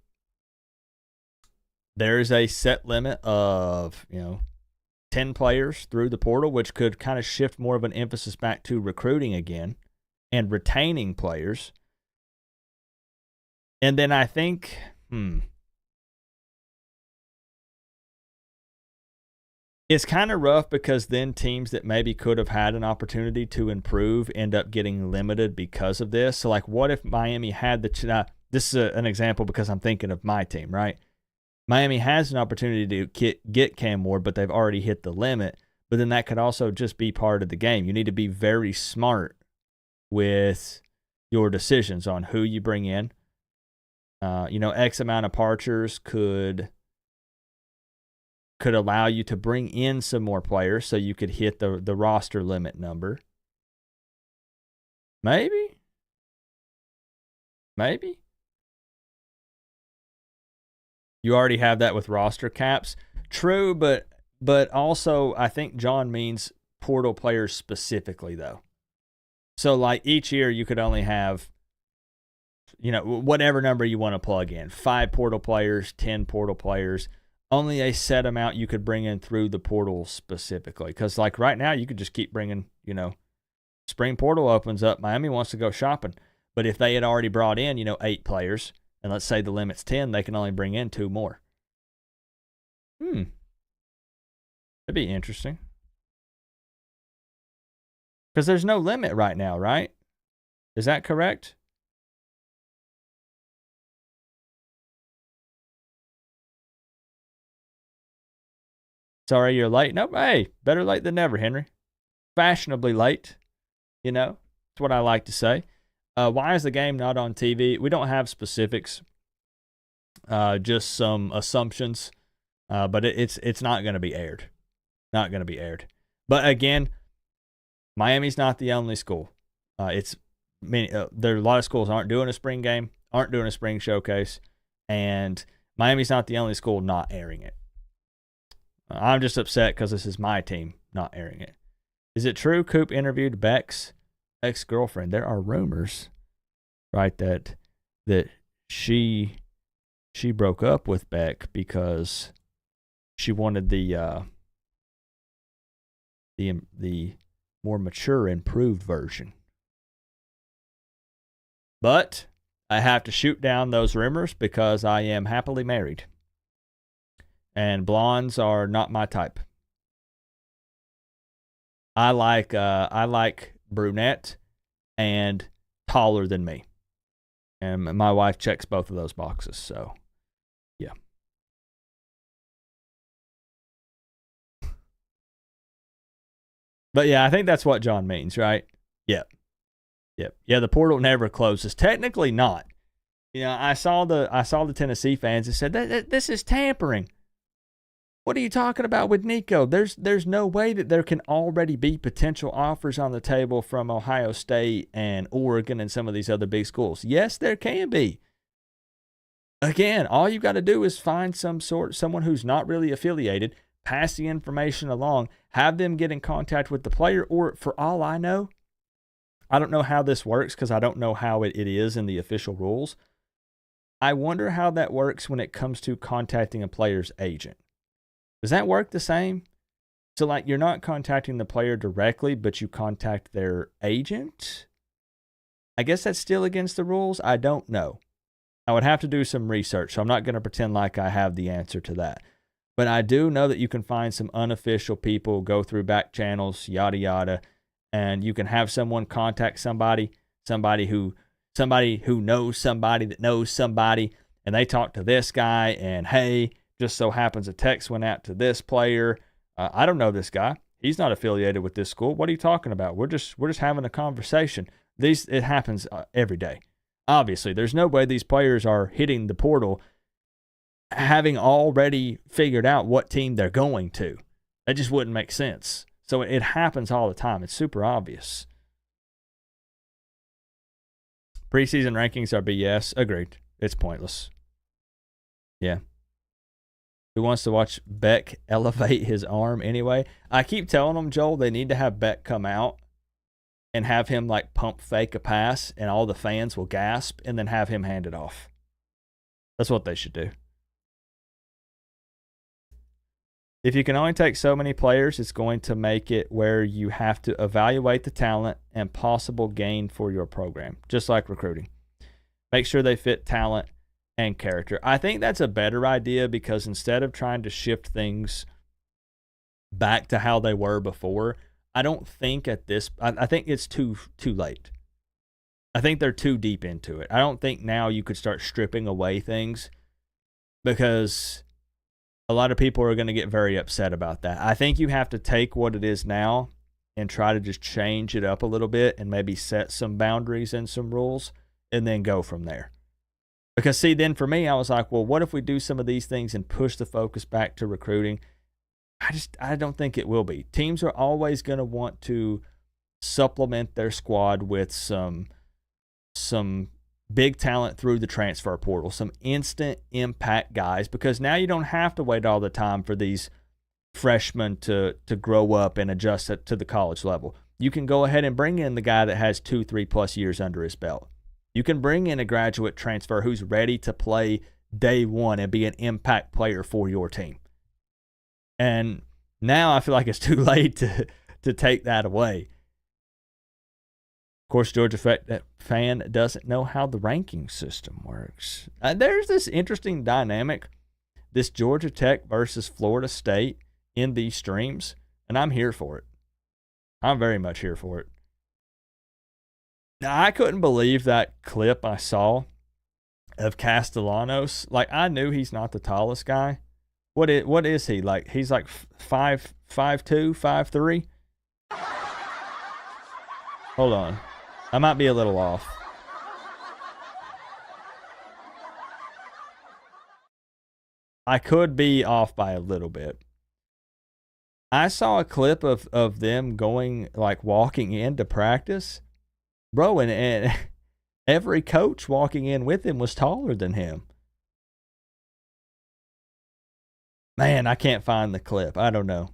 there's a set limit of, 10 players through the portal, which could kind of shift more of an emphasis back to recruiting again and retaining players. And then I think, it's kind of rough because then teams that maybe could have had an opportunity to improve end up getting limited because of this. So, like, what if Miami had the this is an example because I'm thinking of my team, right? Miami has an opportunity to get Cam Ward, but they've already hit the limit. But then that could also just be part of the game. You need to be very smart with your decisions on who you bring in. X amount of departures could allow you to bring in some more players so you could hit the roster limit number. Maybe. You already have that with roster caps. True, but also I think John means portal players specifically, though. So, like, each year you could only have, whatever number you want to plug in. 5 portal players, 10 portal players. Only a set amount you could bring in through the portal specifically. Because, like, right now you could just keep bringing, spring portal opens up. Miami wants to go shopping. But if they had already brought in, 8 players, and let's say the limit's 10, they can only bring in 2 more. That'd be interesting. Because there's no limit right now, right? Is that correct? Sorry you're late. Nope. Hey, better late than never, Henry. Fashionably late. That's what I like to say. Why is the game not on TV? We don't have specifics. Just some assumptions. But it's not going to be aired. Not going to be aired. But again, Miami's not the only school. There are a lot of schools aren't doing a spring game, aren't doing a spring showcase, and Miami's not the only school not airing it. I'm just upset because this is my team not airing it. Is it true Coop interviewed Beck's ex-girlfriend? There are rumors, right, that she broke up with Beck because she wanted the more mature, improved version. But I have to shoot down those rumors because I am happily married. And blondes are not my type. I like brunette and taller than me. And my wife checks both of those boxes, so yeah. But yeah, I think that's what John means, right? Yep. Yeah, the portal never closes. Technically not. I saw the Tennessee fans that said that this is tampering. What are you talking about with Nico? There's no way that there can already be potential offers on the table from Ohio State and Oregon and some of these other big schools. Yes, there can be. Again, all you got to do is find someone who's not really affiliated, pass the information along, have them get in contact with the player, or for all I know, I don't know how this works because I don't know how it is in the official rules. I wonder how that works when it comes to contacting a player's agent. Does that work the same? So, like, you're not contacting the player directly, but you contact their agent? I guess that's still against the rules. I don't know. I would have to do some research, so I'm not going to pretend like I have the answer to that. But I do know that you can find some unofficial people, go through back channels, yada, yada, and you can have someone contact somebody who knows somebody that knows somebody, and they talk to this guy, and hey, just so happens a text went out to this player. I don't know this guy. He's not affiliated with this school. What are you talking about? We're just having a conversation. It happens every day. Obviously, there's no way these players are hitting the portal having already figured out what team they're going to. That just wouldn't make sense. So it happens all the time. It's super obvious. Preseason rankings are BS. Agreed. It's pointless. Yeah. Who wants to watch Beck elevate his arm anyway? I keep telling them, Joel, they need to have Beck come out and have him like pump fake a pass and all the fans will gasp and then have him hand it off. That's what they should do. If you can only take so many players, it's going to make it where you have to evaluate the talent and possible gain for your program, just like recruiting. Make sure they fit talent and character. I think that's a better idea because instead of trying to shift things back to how they were before, I don't think I think it's too late. I think they're too deep into it. I don't think now you could start stripping away things because a lot of people are going to get very upset about that. I think you have to take what it is now and try to just change it up a little bit and maybe set some boundaries and some rules and then go from there. Because see, then for me, I was like, well, what if we do some of these things and push the focus back to recruiting? I don't think it will be. Teams are always going to want to supplement their squad with some big talent through the transfer portal, some instant impact guys, because now you don't have to wait all the time for these freshmen to grow up and adjust to the college level. You can go ahead and bring in the guy that has 2-3+ years under his belt. You can bring in a graduate transfer who's ready to play day one and be an impact player for your team. And now I feel like it's too late to take that away. Of course, Georgia fan doesn't know how the ranking system works. There's this interesting dynamic, this Georgia Tech versus Florida State in these streams, and I'm here for it. I'm very much here for it. Now, I couldn't believe that clip I saw of Castellanos. Like, I knew he's not the tallest guy. What is he? Like, he's like 5'2", 5'3"? Hold on. I might be a little off. I could be off by a little bit. I saw a clip of them going, like, walking into practice. Bro, and every coach walking in with him was taller than him. Man, I can't find the clip. I don't know.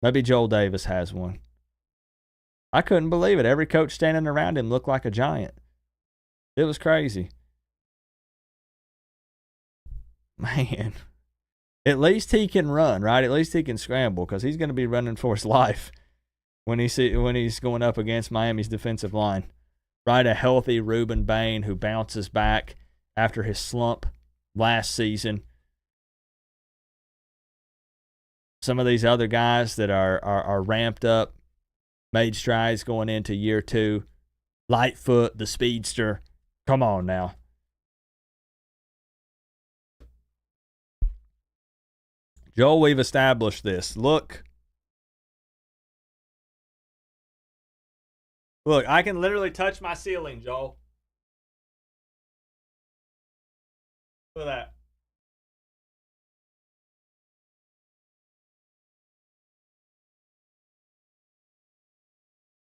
Maybe Joel Davis has one. I couldn't believe it. Every coach standing around him looked like a giant. It was crazy. Man. At least he can run, right? At least he can scramble, because he's going to be running for his life when he's going up against Miami's defensive line. Right, a healthy Ruben Bain who bounces back after his slump last season. Some of these other guys that are ramped up, made strides going into year 2. Lightfoot, the speedster. Come on now. Joel, we've established this. Look, I can literally touch my ceiling, Joel. Look at that.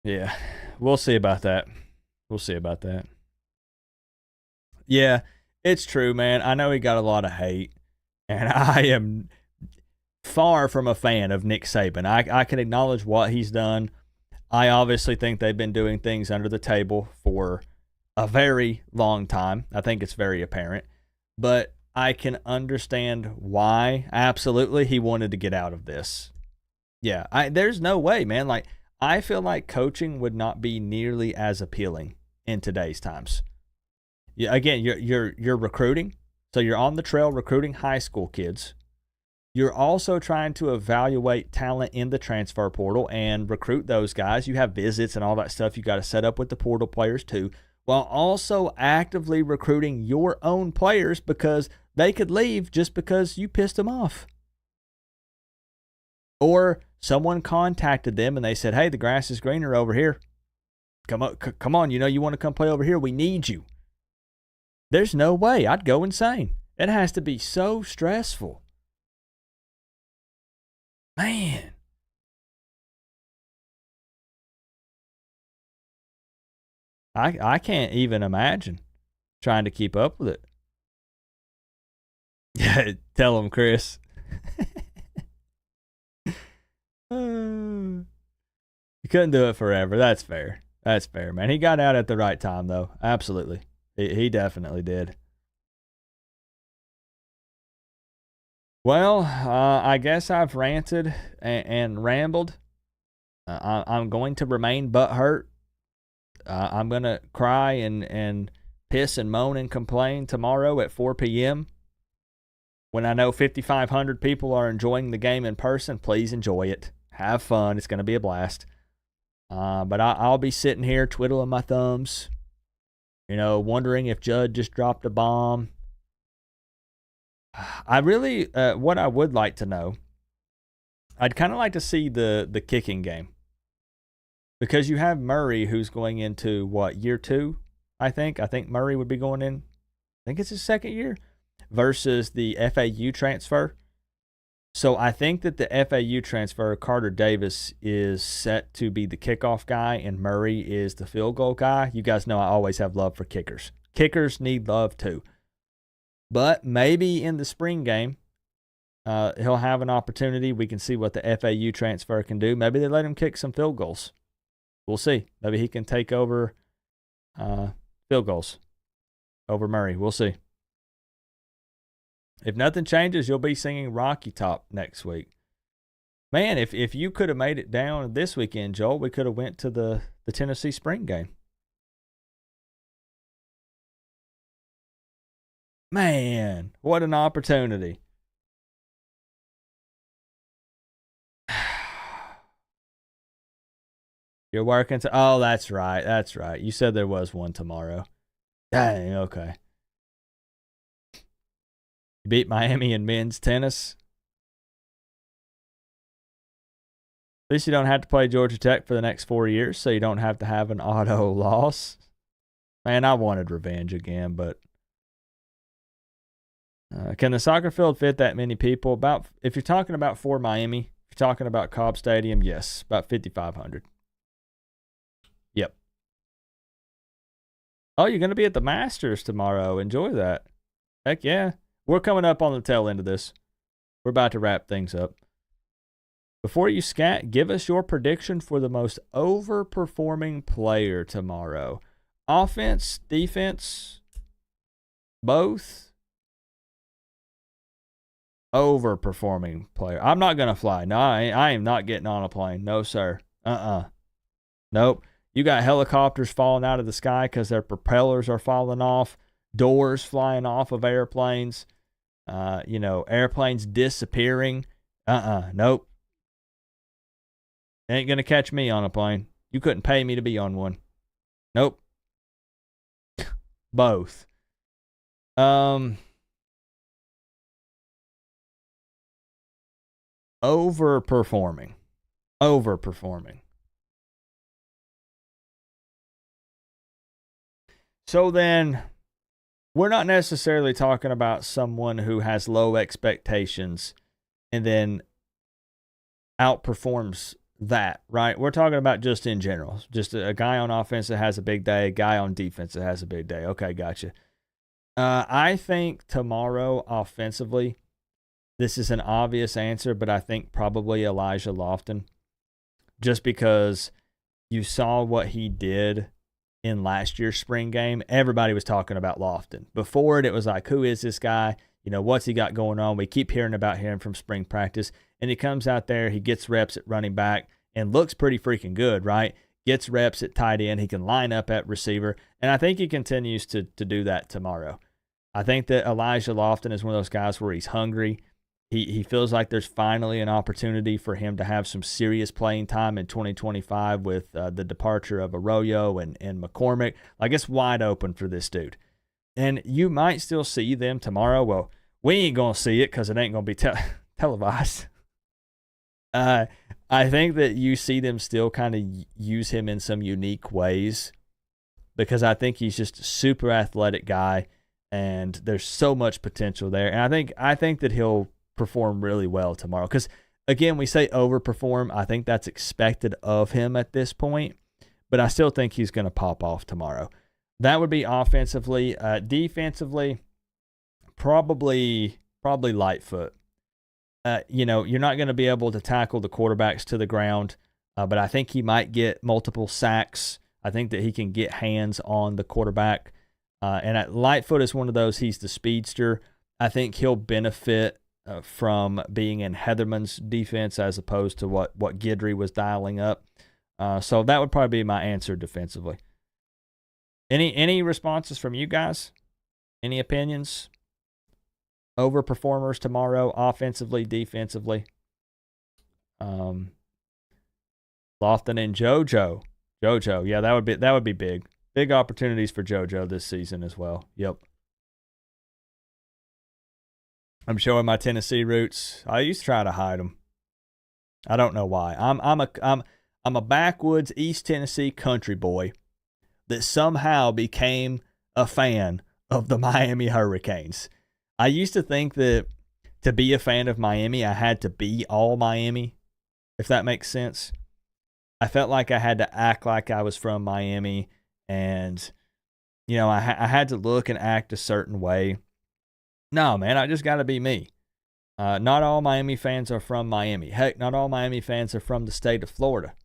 Yeah, we'll see about that. Yeah, it's true, man. I know he got a lot of hate, and I am far from a fan of Nick Saban. I can acknowledge what he's done. I obviously think they've been doing things under the table for a very long time. I think it's very apparent. But I can understand why, absolutely, he wanted to get out of this. Yeah, there's no way, man. Like, I feel like coaching would not be nearly as appealing in today's times. Yeah, again, you're recruiting. So you're on the trail recruiting high school kids. You're also trying to evaluate talent in the transfer portal and recruit those guys. You have visits and all that stuff you got to set up with the portal players too, while also actively recruiting your own players because they could leave just because you pissed them off. Or someone contacted them and they said, hey, the grass is greener over here. Come on, you want to come play over here? We need you. There's no way. I'd go insane. It has to be so stressful. Man. I can't even imagine trying to keep up with it. Yeah, tell him, Chris. You couldn't do it forever. That's fair. That's fair, man. He got out at the right time, though. Absolutely. He definitely did. Well, I guess I've ranted and rambled. I'm going to remain butthurt. I'm going to cry and piss and moan and complain tomorrow at 4 p.m. When I know 5,500 people are enjoying the game in person. Please enjoy it. Have fun. It's going to be a blast. But I'll be sitting here twiddling my thumbs, Wondering if Judd just dropped a bomb. I really, what I would like to know, I'd kind of like to see the kicking game. Because you have Murray, who's going into, year 2, I think? I think Murray would be going in, I think it's his second year, versus the FAU transfer. So I think that the FAU transfer, Carter Davis, is set to be the kickoff guy, and Murray is the field goal guy. You guys know I always have love for kickers. Kickers need love too. But maybe in the spring game, he'll have an opportunity. We can see what the FAU transfer can do. Maybe they let him kick some field goals. We'll see. Maybe he can take over field goals over Murray. We'll see. If nothing changes, you'll be singing Rocky Top next week. Man, if you could have made it down this weekend, Joel, we could have went to the Tennessee spring game. Man, what an opportunity. You're working oh, that's right. That's right. You said there was one tomorrow. Dang, okay. You beat Miami in men's tennis. At least you don't have to play Georgia Tech for the next 4 years, so you don't have to have an auto loss. Man, I wanted revenge again, but can the soccer field fit that many people? If you're talking about for Miami, if you're talking about Cobb Stadium, yes, about 5,500. Yep. Oh, you're going to be at the Masters tomorrow. Enjoy that. Heck yeah. We're coming up on the tail end of this. We're about to wrap things up. Before you scat, give us your prediction for the most overperforming player tomorrow. Offense, defense, both. Overperforming player. I'm not going to fly. No, I am not getting on a plane. No, sir. Nope. You got helicopters falling out of the sky because their propellers are falling off, doors flying off of airplanes, airplanes disappearing. Nope. Ain't going to catch me on a plane. You couldn't pay me to be on one. Nope. Both. Overperforming. So then, we're not necessarily talking about someone who has low expectations and then outperforms that, right? We're talking about just in general. Just a guy on offense that has a big day, a guy on defense that has a big day. Okay, gotcha. I think tomorrow, offensively, this is an obvious answer, but I think probably Elijah Lofton. Just because you saw what he did in last year's spring game. Everybody was talking about Lofton. Before it was like, who is this guy? What's he got going on? We keep hearing about him from spring practice. And he comes out there, he gets reps at running back and looks pretty freaking good, right? Gets reps at tight end. He can line up at receiver. And I think he continues to do that tomorrow. I think that Elijah Lofton is one of those guys where he's hungry. He feels like there's finally an opportunity for him to have some serious playing time in 2025 with the departure of Arroyo and McCormick. Like, it's wide open for this dude. And you might still see them tomorrow. Well, we ain't going to see it because it ain't going to be televised. I think that you see them still kind of use him in some unique ways because I think he's just a super athletic guy and there's so much potential there. And I think that he'll perform really well tomorrow because, again, we say overperform. I think that's expected of him at this point, but I still think he's going to pop off tomorrow. That would be offensively. Defensively, probably Lightfoot. You're not going to be able to tackle the quarterbacks to the ground, but I think he might get multiple sacks. I think that he can get hands on the quarterback. And Lightfoot is one of those, he's the speedster. I think he'll benefit from being in Heatherman's defense as opposed to what Guidry was dialing up. So that would probably be my answer defensively. Any responses from you guys? Any opinions? Overperformers tomorrow, offensively, defensively. Lofton and JoJo. Yeah, that would be big. Big opportunities for JoJo this season as well. Yep. I'm showing my Tennessee roots. I used to try to hide them. I don't know why. I'm a backwoods East Tennessee country boy that somehow became a fan of the Miami Hurricanes. I used to think that to be a fan of Miami, I had to be all Miami, if that makes sense. I felt like I had to act like I was from Miami, and, I had to look and act a certain way. No, man, I just got to be me. Not all Miami fans are from Miami. Heck, not all Miami fans are from the state of Florida.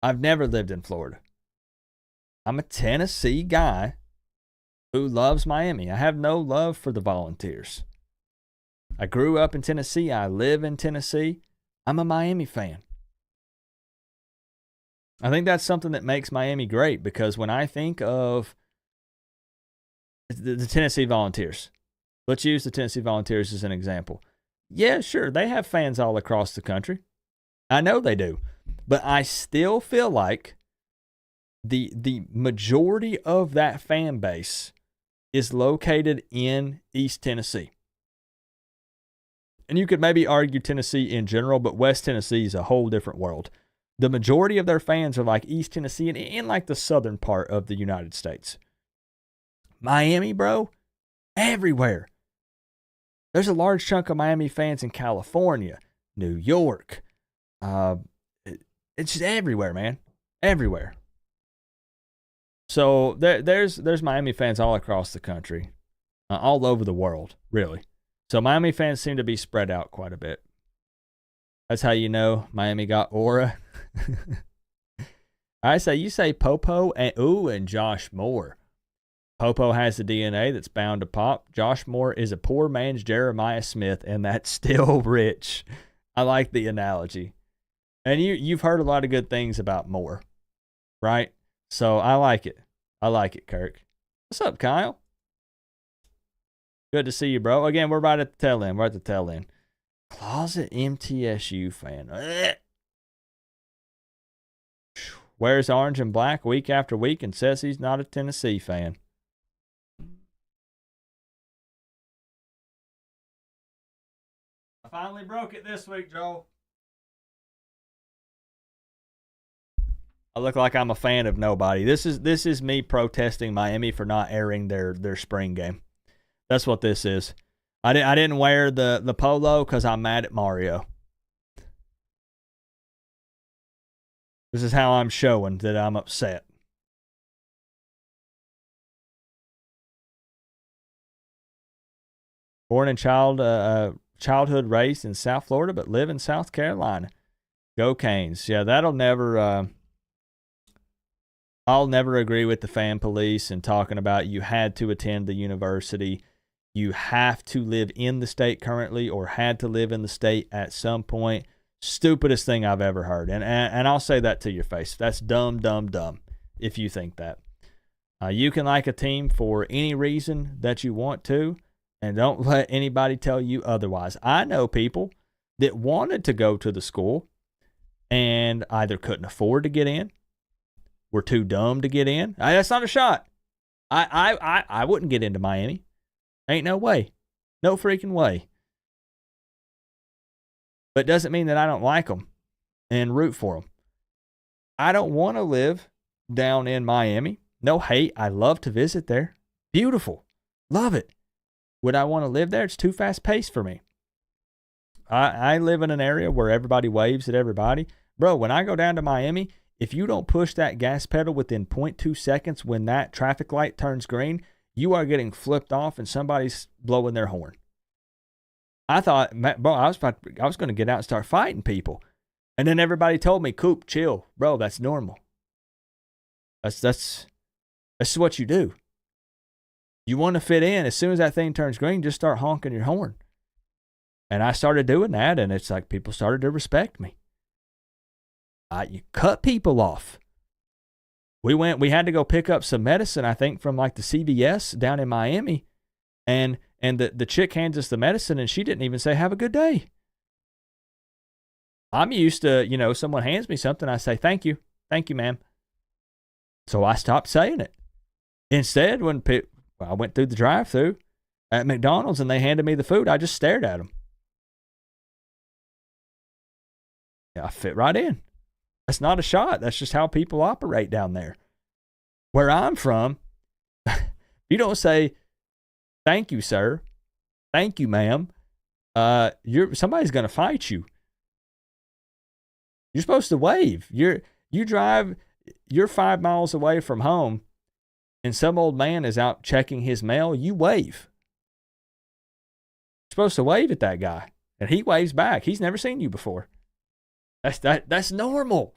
I've never lived in Florida. I'm a Tennessee guy who loves Miami. I have no love for the Volunteers. I grew up in Tennessee. I live in Tennessee. I'm a Miami fan. I think that's something that makes Miami great, because when I think of the Tennessee Volunteers, let's use the Tennessee Volunteers as an example. Yeah, sure, they have fans all across the country. I know they do. But I still feel like the majority of that fan base is located in East Tennessee. And you could maybe argue Tennessee in general, but West Tennessee is a whole different world. The majority of their fans are like East Tennessee and in like the southern part of the United States. Miami, bro, everywhere. There's a large chunk of Miami fans in California, New York. It's just everywhere, man. Everywhere. So there's Miami fans all across the country, all over the world, really. So Miami fans seem to be spread out quite a bit. That's how you know Miami got aura. You say Popo and Josh Moore. Popo has the DNA that's bound to pop. Josh Moore is a poor man's Jeremiah Smith, and that's still rich. I like the analogy. And you've heard a lot of good things about Moore, right? So I like it. I like it, Kirk. What's up, Kyle? Good to see you, bro. Again, we're right at the tail end. We're at the tail end. Closet MTSU fan. Ugh. Wears orange and black week after week and says he's not a Tennessee fan. I finally broke it this week, Joel. I look like I'm a fan of nobody. This is me protesting Miami for not airing their spring game. That's what this is. I didn't wear the polo because I'm mad at Mario. This is how I'm showing that I'm upset. Born and childhood raised in South Florida, but live in South Carolina. Go Canes. Yeah, that'll never... I'll never agree with the fan police and talking about you had to attend the university. You have to live in the state currently or had to live in the state at some point. Stupidest thing I've ever heard. And I'll say that to your face. That's dumb, dumb, dumb if you think that. You can like a team for any reason that you want to, and don't let anybody tell you otherwise. I know people that wanted to go to the school and either couldn't afford to get in, were too dumb to get in. That's not a shot. I wouldn't get into Miami. Ain't no way. No freaking way. But doesn't mean that I don't like them and root for them. I don't want to live down in Miami. No hate. I love to visit there. Beautiful. Love it. Would I want to live there? It's too fast paced for me. I live in an area where everybody waves at everybody. Bro, when I go down to Miami, if you don't push that gas pedal within 0.2 seconds when that traffic light turns green, you are getting flipped off and somebody's blowing their horn. I thought, bro, I was going to get out and start fighting people. And then everybody told me, Coop, chill. Bro, that's normal. That's what you do. You want to fit in. As soon as that thing turns green, just start honking your horn. And I started doing that, and it's like people started to respect me. You cut people off. We had to go pick up some medicine, I think, from like the CVS down in Miami. And the chick hands us the medicine, and she didn't even say, have a good day. I'm used to, someone hands me something, I say, thank you, ma'am. So I stopped saying it. Instead, I went through the drive-thru at McDonald's and they handed me the food, I just stared at them. I fit right in. That's not a shot. That's just how people operate down there. Where I'm from, you don't say, thank you, sir. Thank you, ma'am. Somebody's going to fight you. You're supposed to wave. You're 5 miles away from home and some old man is out checking his mail. You wave. You're supposed to wave at that guy. And he waves back. He's never seen you before. That's normal.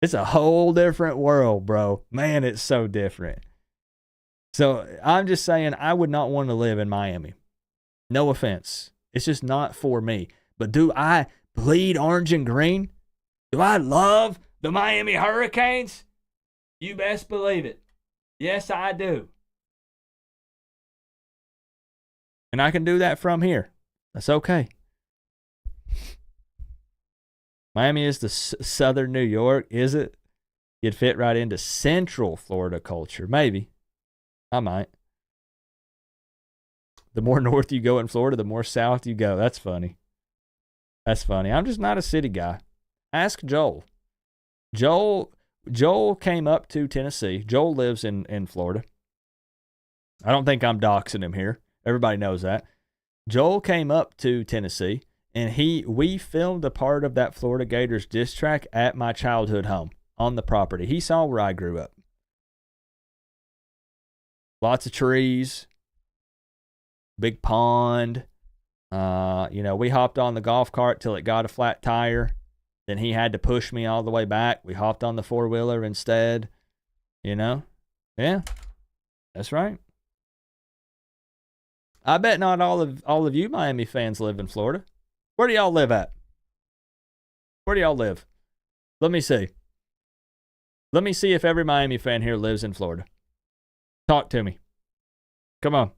It's a whole different world, bro. Man, it's so different. So I'm just saying I would not want to live in Miami. No offense. It's just not for me. But do I bleed orange and green? Do I love the Miami Hurricanes? You best believe it. Yes, I do. And I can do that from here. That's okay. Miami is the southern New York, is it? You'd fit right into central Florida culture. Maybe. I might. The more north you go in Florida, the more south you go. That's funny. That's funny. I'm just not a city guy. Ask Joel. Joel came up to Tennessee. Joel lives in Florida. I don't think I'm doxing him here. Everybody knows that. Joel came up to Tennessee, and we filmed a part of that Florida Gators diss track at my childhood home on the property. He saw where I grew up. Lots of trees, big pond. We hopped on the golf cart till it got a flat tire. Then he had to push me all the way back. We hopped on the four-wheeler instead. Yeah, that's right. I bet not all of you Miami fans live in Florida. Where do y'all live at? Where do y'all live? Let me see. Let me see if every Miami fan here lives in Florida. Talk to me. Come on.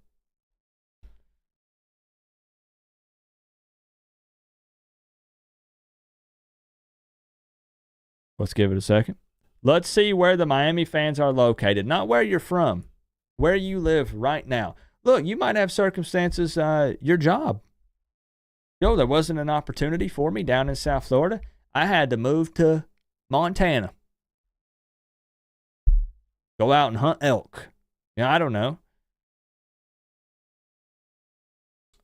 Let's give it a second. Let's see where the Miami fans are located. Not where you're from. Where you live right now. Look, you might have circumstances, your job. There wasn't an opportunity for me down in South Florida. I had to move to Montana. Go out and hunt elk. I don't know.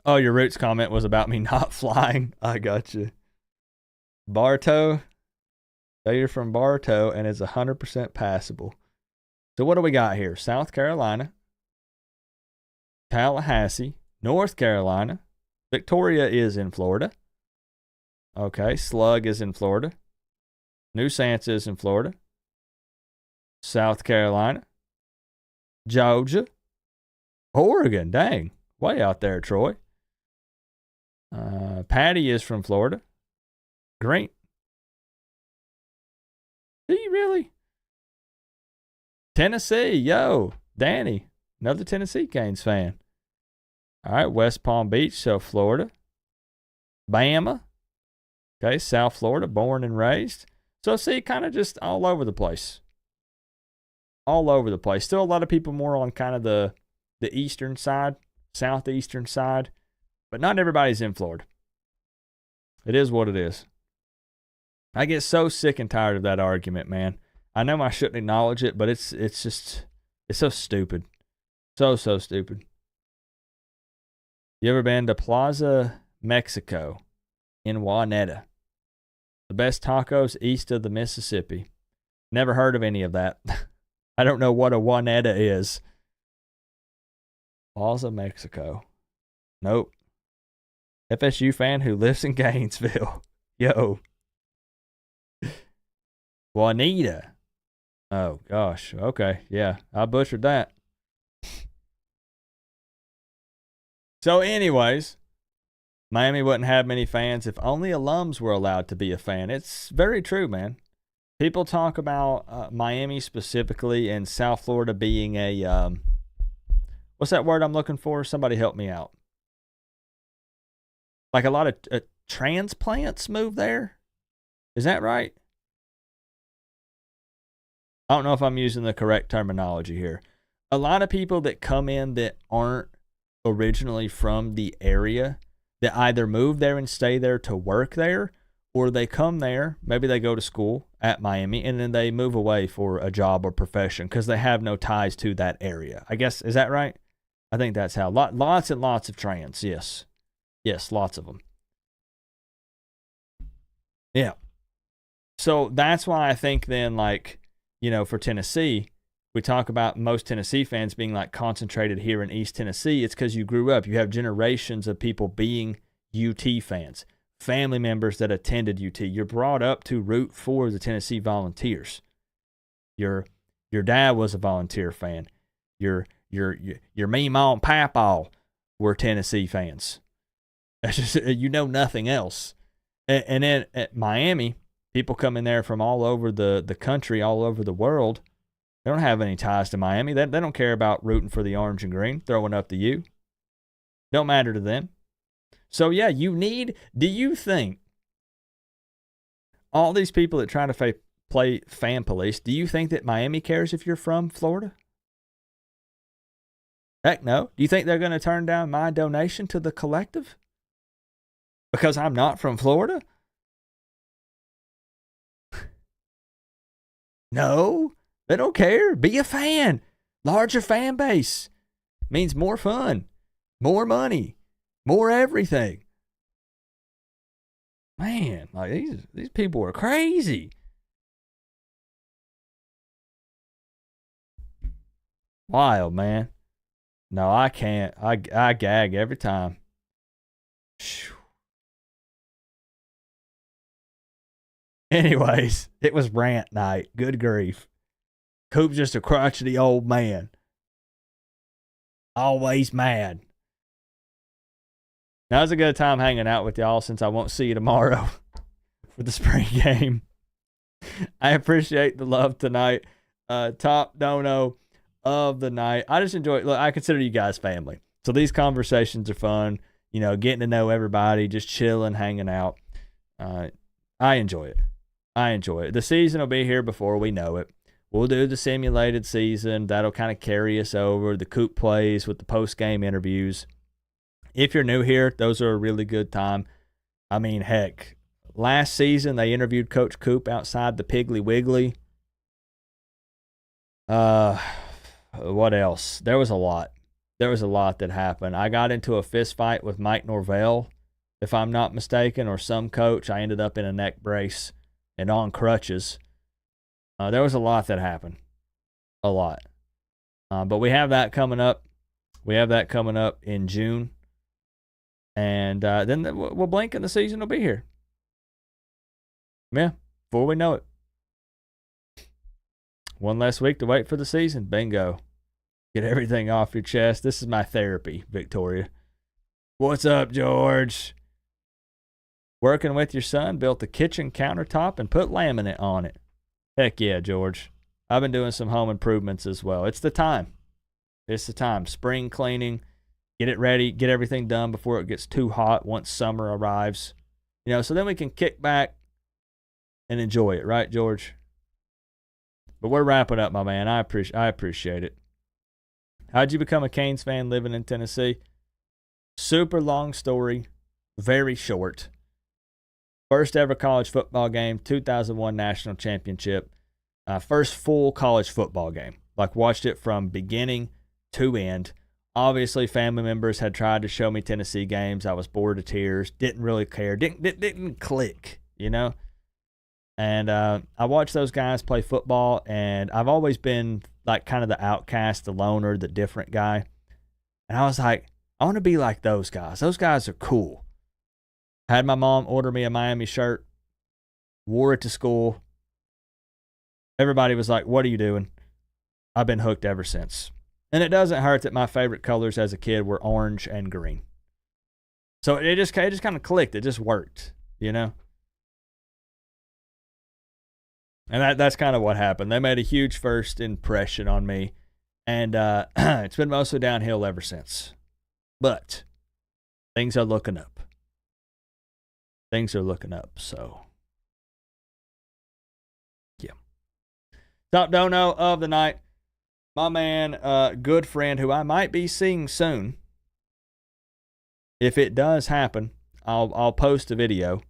Oh, your Roots comment was about me not flying. I got you. Bartow. You're from Bartow, and it's 100% passable. So what do we got here? South Carolina, Tallahassee, North Carolina. Victoria is in Florida. Okay, Slug is in Florida. New Sansa is in Florida. South Carolina. Georgia. Oregon, dang. Way out there, Troy. Patty is from Florida. Green. Do you really? Tennessee, yo. Danny, another Tennessee Canes fan. All right, West Palm Beach, so Florida. Bama. Okay, South Florida, born and raised. So see, kind of just all over the place. All over the place. Still a lot of people more on kind of the eastern side, southeastern side. But not everybody's in Florida. It is what it is. I get so sick and tired of that argument, man. I know I shouldn't acknowledge it, but it's so stupid. So stupid. You ever been to Plaza Mexico in Juanetta? The best tacos east of the Mississippi. Never heard of any of that. I don't know what a Juanetta is. Plaza Mexico. Nope. FSU fan who lives in Gainesville. Yo. Juanita. Oh, gosh. Okay. Yeah, I butchered that. So anyways, Miami wouldn't have many fans if only alums were allowed to be a fan. It's very true, man. People talk about Miami specifically and South Florida being a, what's that word I'm looking for? Somebody help me out. Like a lot of transplants move there? Is that right? I don't know if I'm using the correct terminology here. A lot of people that come in that aren't originally from the area, that either move there and stay there to work there, or they come there, maybe they go to school at Miami, and then they move away for a job or profession because they have no ties to that area. I guess, is that right? I think that's how. Lots and lots of trans, yes. Yes, lots of them. Yeah. So that's why I think then, like, you know, for Tennessee, we talk about most Tennessee fans being like concentrated here in East Tennessee. It's because you grew up. You have generations of people being UT fans, family members that attended UT. You're brought up to root for the Tennessee Volunteers. Your dad was a Volunteer fan. Your meemaw and papaw were Tennessee fans. That's just, you know, nothing else. And then at Miami, people come in there from all over the country, all over the world. They don't have any ties to Miami. They don't care about rooting for the orange and green, throwing up the U. Don't matter to them. So, yeah, do you think all these people that try to play fan police, do you think that Miami cares if you're from Florida? Heck no. Do you think they're going to turn down my donation to the collective? Because I'm not from Florida? No, they don't care. Be a fan. Larger fan base means more fun, more money, more everything. Man, like these people are crazy. Wild, man. No, I can't. I gag every time. Anyways, it was rant night. Good grief. Coop's just a crotchety old man. Always mad. Now's a good time hanging out with y'all since I won't see you tomorrow for the spring game. I appreciate the love tonight. Top dono of the night. I just enjoy it. Look, I consider you guys family. So these conversations are fun. You know, getting to know everybody, just chilling, hanging out. I enjoy it. The season will be here before we know it. We'll do the simulated season. That'll kind of carry us over. The Coop plays with the post-game interviews. If you're new here, those are a really good time. I mean, heck, last season they interviewed Coach Coop outside the Piggly Wiggly. What else? There was a lot. That happened. I got into a fist fight with Mike Norvell, if I'm not mistaken, or some coach. I ended up in a neck brace and on crutches. There was a lot that happened. A lot. But we have that coming up. In June. And then we'll blink and the season will be here. Yeah, before we know it. One less week to wait for the season. Bingo. Get everything off your chest. This is my therapy, Victoria. What's up, George? Working with your son, built the kitchen countertop and put laminate on it. Heck yeah, George. I've been doing some home improvements as well. It's the time. Spring cleaning. Get it ready. Get everything done before it gets too hot once summer arrives. You know, so then we can kick back and enjoy it. Right, George? But we're wrapping up, my man. I appreciate it. How'd you become a Canes fan living in Tennessee? Super long story. Very short. First ever college football game, 2001 national championship. First full college football game. Like, watched it from beginning to end. Obviously, family members had tried to show me Tennessee games. I was bored to tears. Didn't really care. Didn't click, you know? And I watched those guys play football, and I've always been like kind of the outcast, the loner, the different guy. And I was like, I want to be like those guys. Those guys are cool. I had my mom order me a Miami shirt, wore it to school. Everybody was like, what are you doing? I've been hooked ever since. And it doesn't hurt that my favorite colors as a kid were orange and green. So it just kind of clicked. It just worked, you know? And that's kind of what happened. They made a huge first impression on me. And it's been mostly downhill ever since. But things are looking up. So, yeah. Top dono of the night, my man, good friend who I might be seeing soon. If it does happen, I'll post a video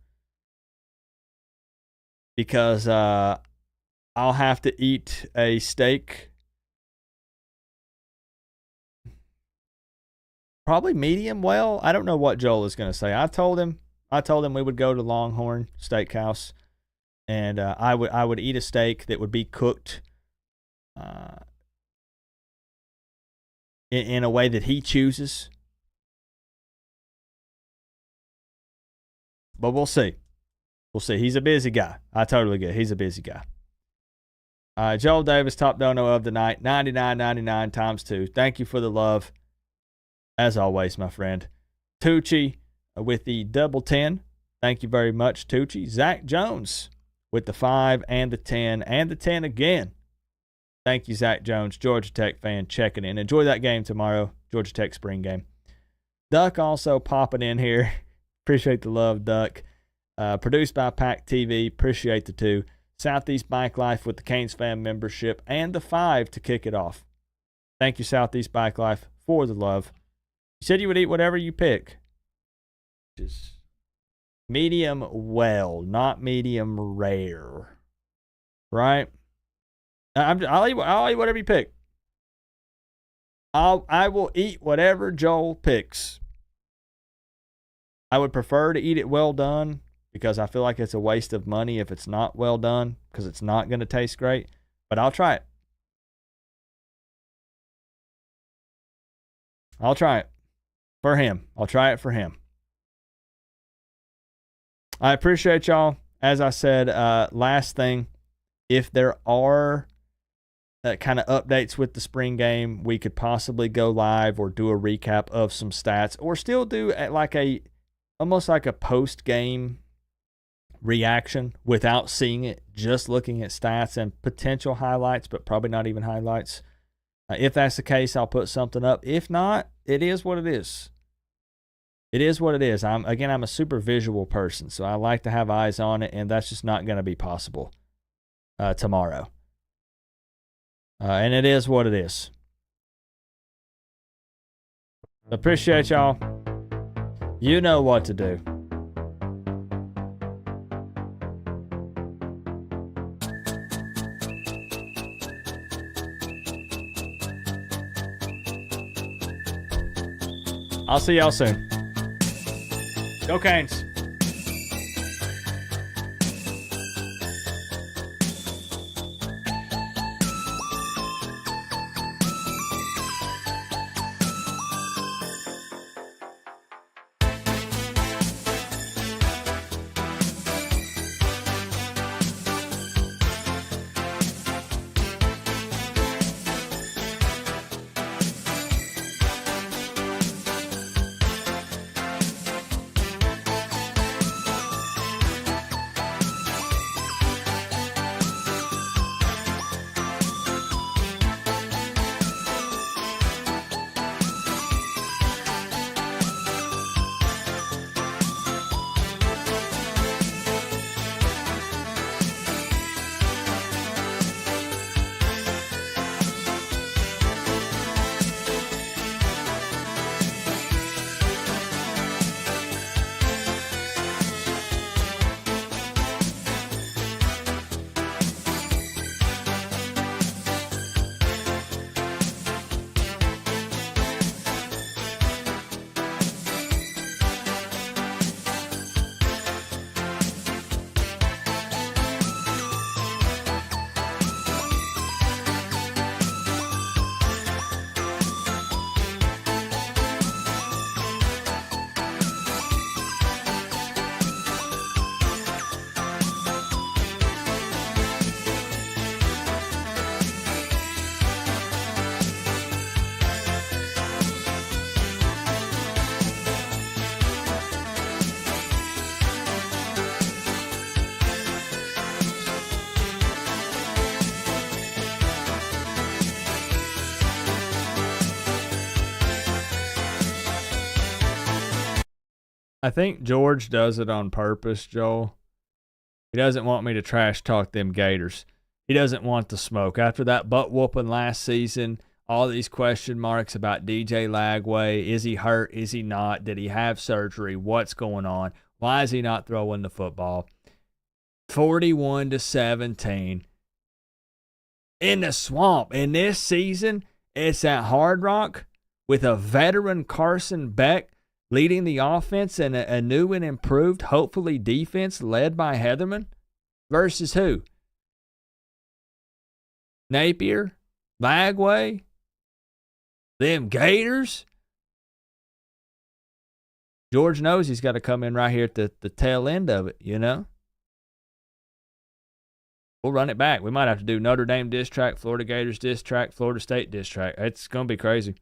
because I'll have to eat a steak, probably medium well. I don't know what Joel is going to say. I told him we would go to Longhorn Steakhouse, and I would eat a steak that would be cooked in a way that he chooses. But we'll see. We'll see. He's a busy guy. I totally get it. He's a busy guy. Joel Davis, top dono of the night, $99.99 times 2. Thank you for the love, as always, my friend. Tucci with the double 10. Thank you very much, Tucci. Zach Jones with the 5 and the 10 and the 10 again. Thank you, Zach Jones, Georgia Tech fan, checking in. Enjoy that game tomorrow, Georgia Tech spring game. Duck also popping in here. Appreciate the love, Duck. Produced by Pack TV. Appreciate the 2. Southeast Bike Life with the Canes fan membership and the 5 to kick it off. Thank you, Southeast Bike Life, for the love. You said you would eat whatever you pick. Just medium well, not medium rare. Right? I'll eat whatever you pick. I will eat whatever Joel picks. I would prefer to eat it well done because I feel like it's a waste of money if it's not well done because it's not going to taste great. But I'll try it. I'll try it for him. I'll try it for him. I appreciate y'all. As I said, last thing, if there are kind of updates with the spring game, we could possibly go live or do a recap of some stats or still do almost like a post-game reaction without seeing it, just looking at stats and potential highlights, but probably not even highlights. If that's the case, I'll put something up. If not, it is what it is. It is what it is. I'm a super visual person, so I like to have eyes on it, and that's just not going to be possible tomorrow. And it is what it is. Appreciate y'all. You know what to do. I'll see y'all soon. Go Canes. I think George does it on purpose, Joel. He doesn't want me to trash talk them Gators. He doesn't want the smoke. After that butt whooping last season, all these question marks about DJ Lagway. Is he hurt? Is he not? Did he have surgery? What's going on? Why is he not throwing the football? 41-17 in the swamp. And this season, it's at Hard Rock with a veteran Carson Beck leading the offense and a new and improved, hopefully, defense led by Heatherman versus who? Napier? Lagway? Them Gators? George knows he's got to come in right here at the tail end of it, you know? We'll run it back. We might have to do Notre Dame diss track, Florida Gators diss track, Florida State diss track. It's going to be crazy.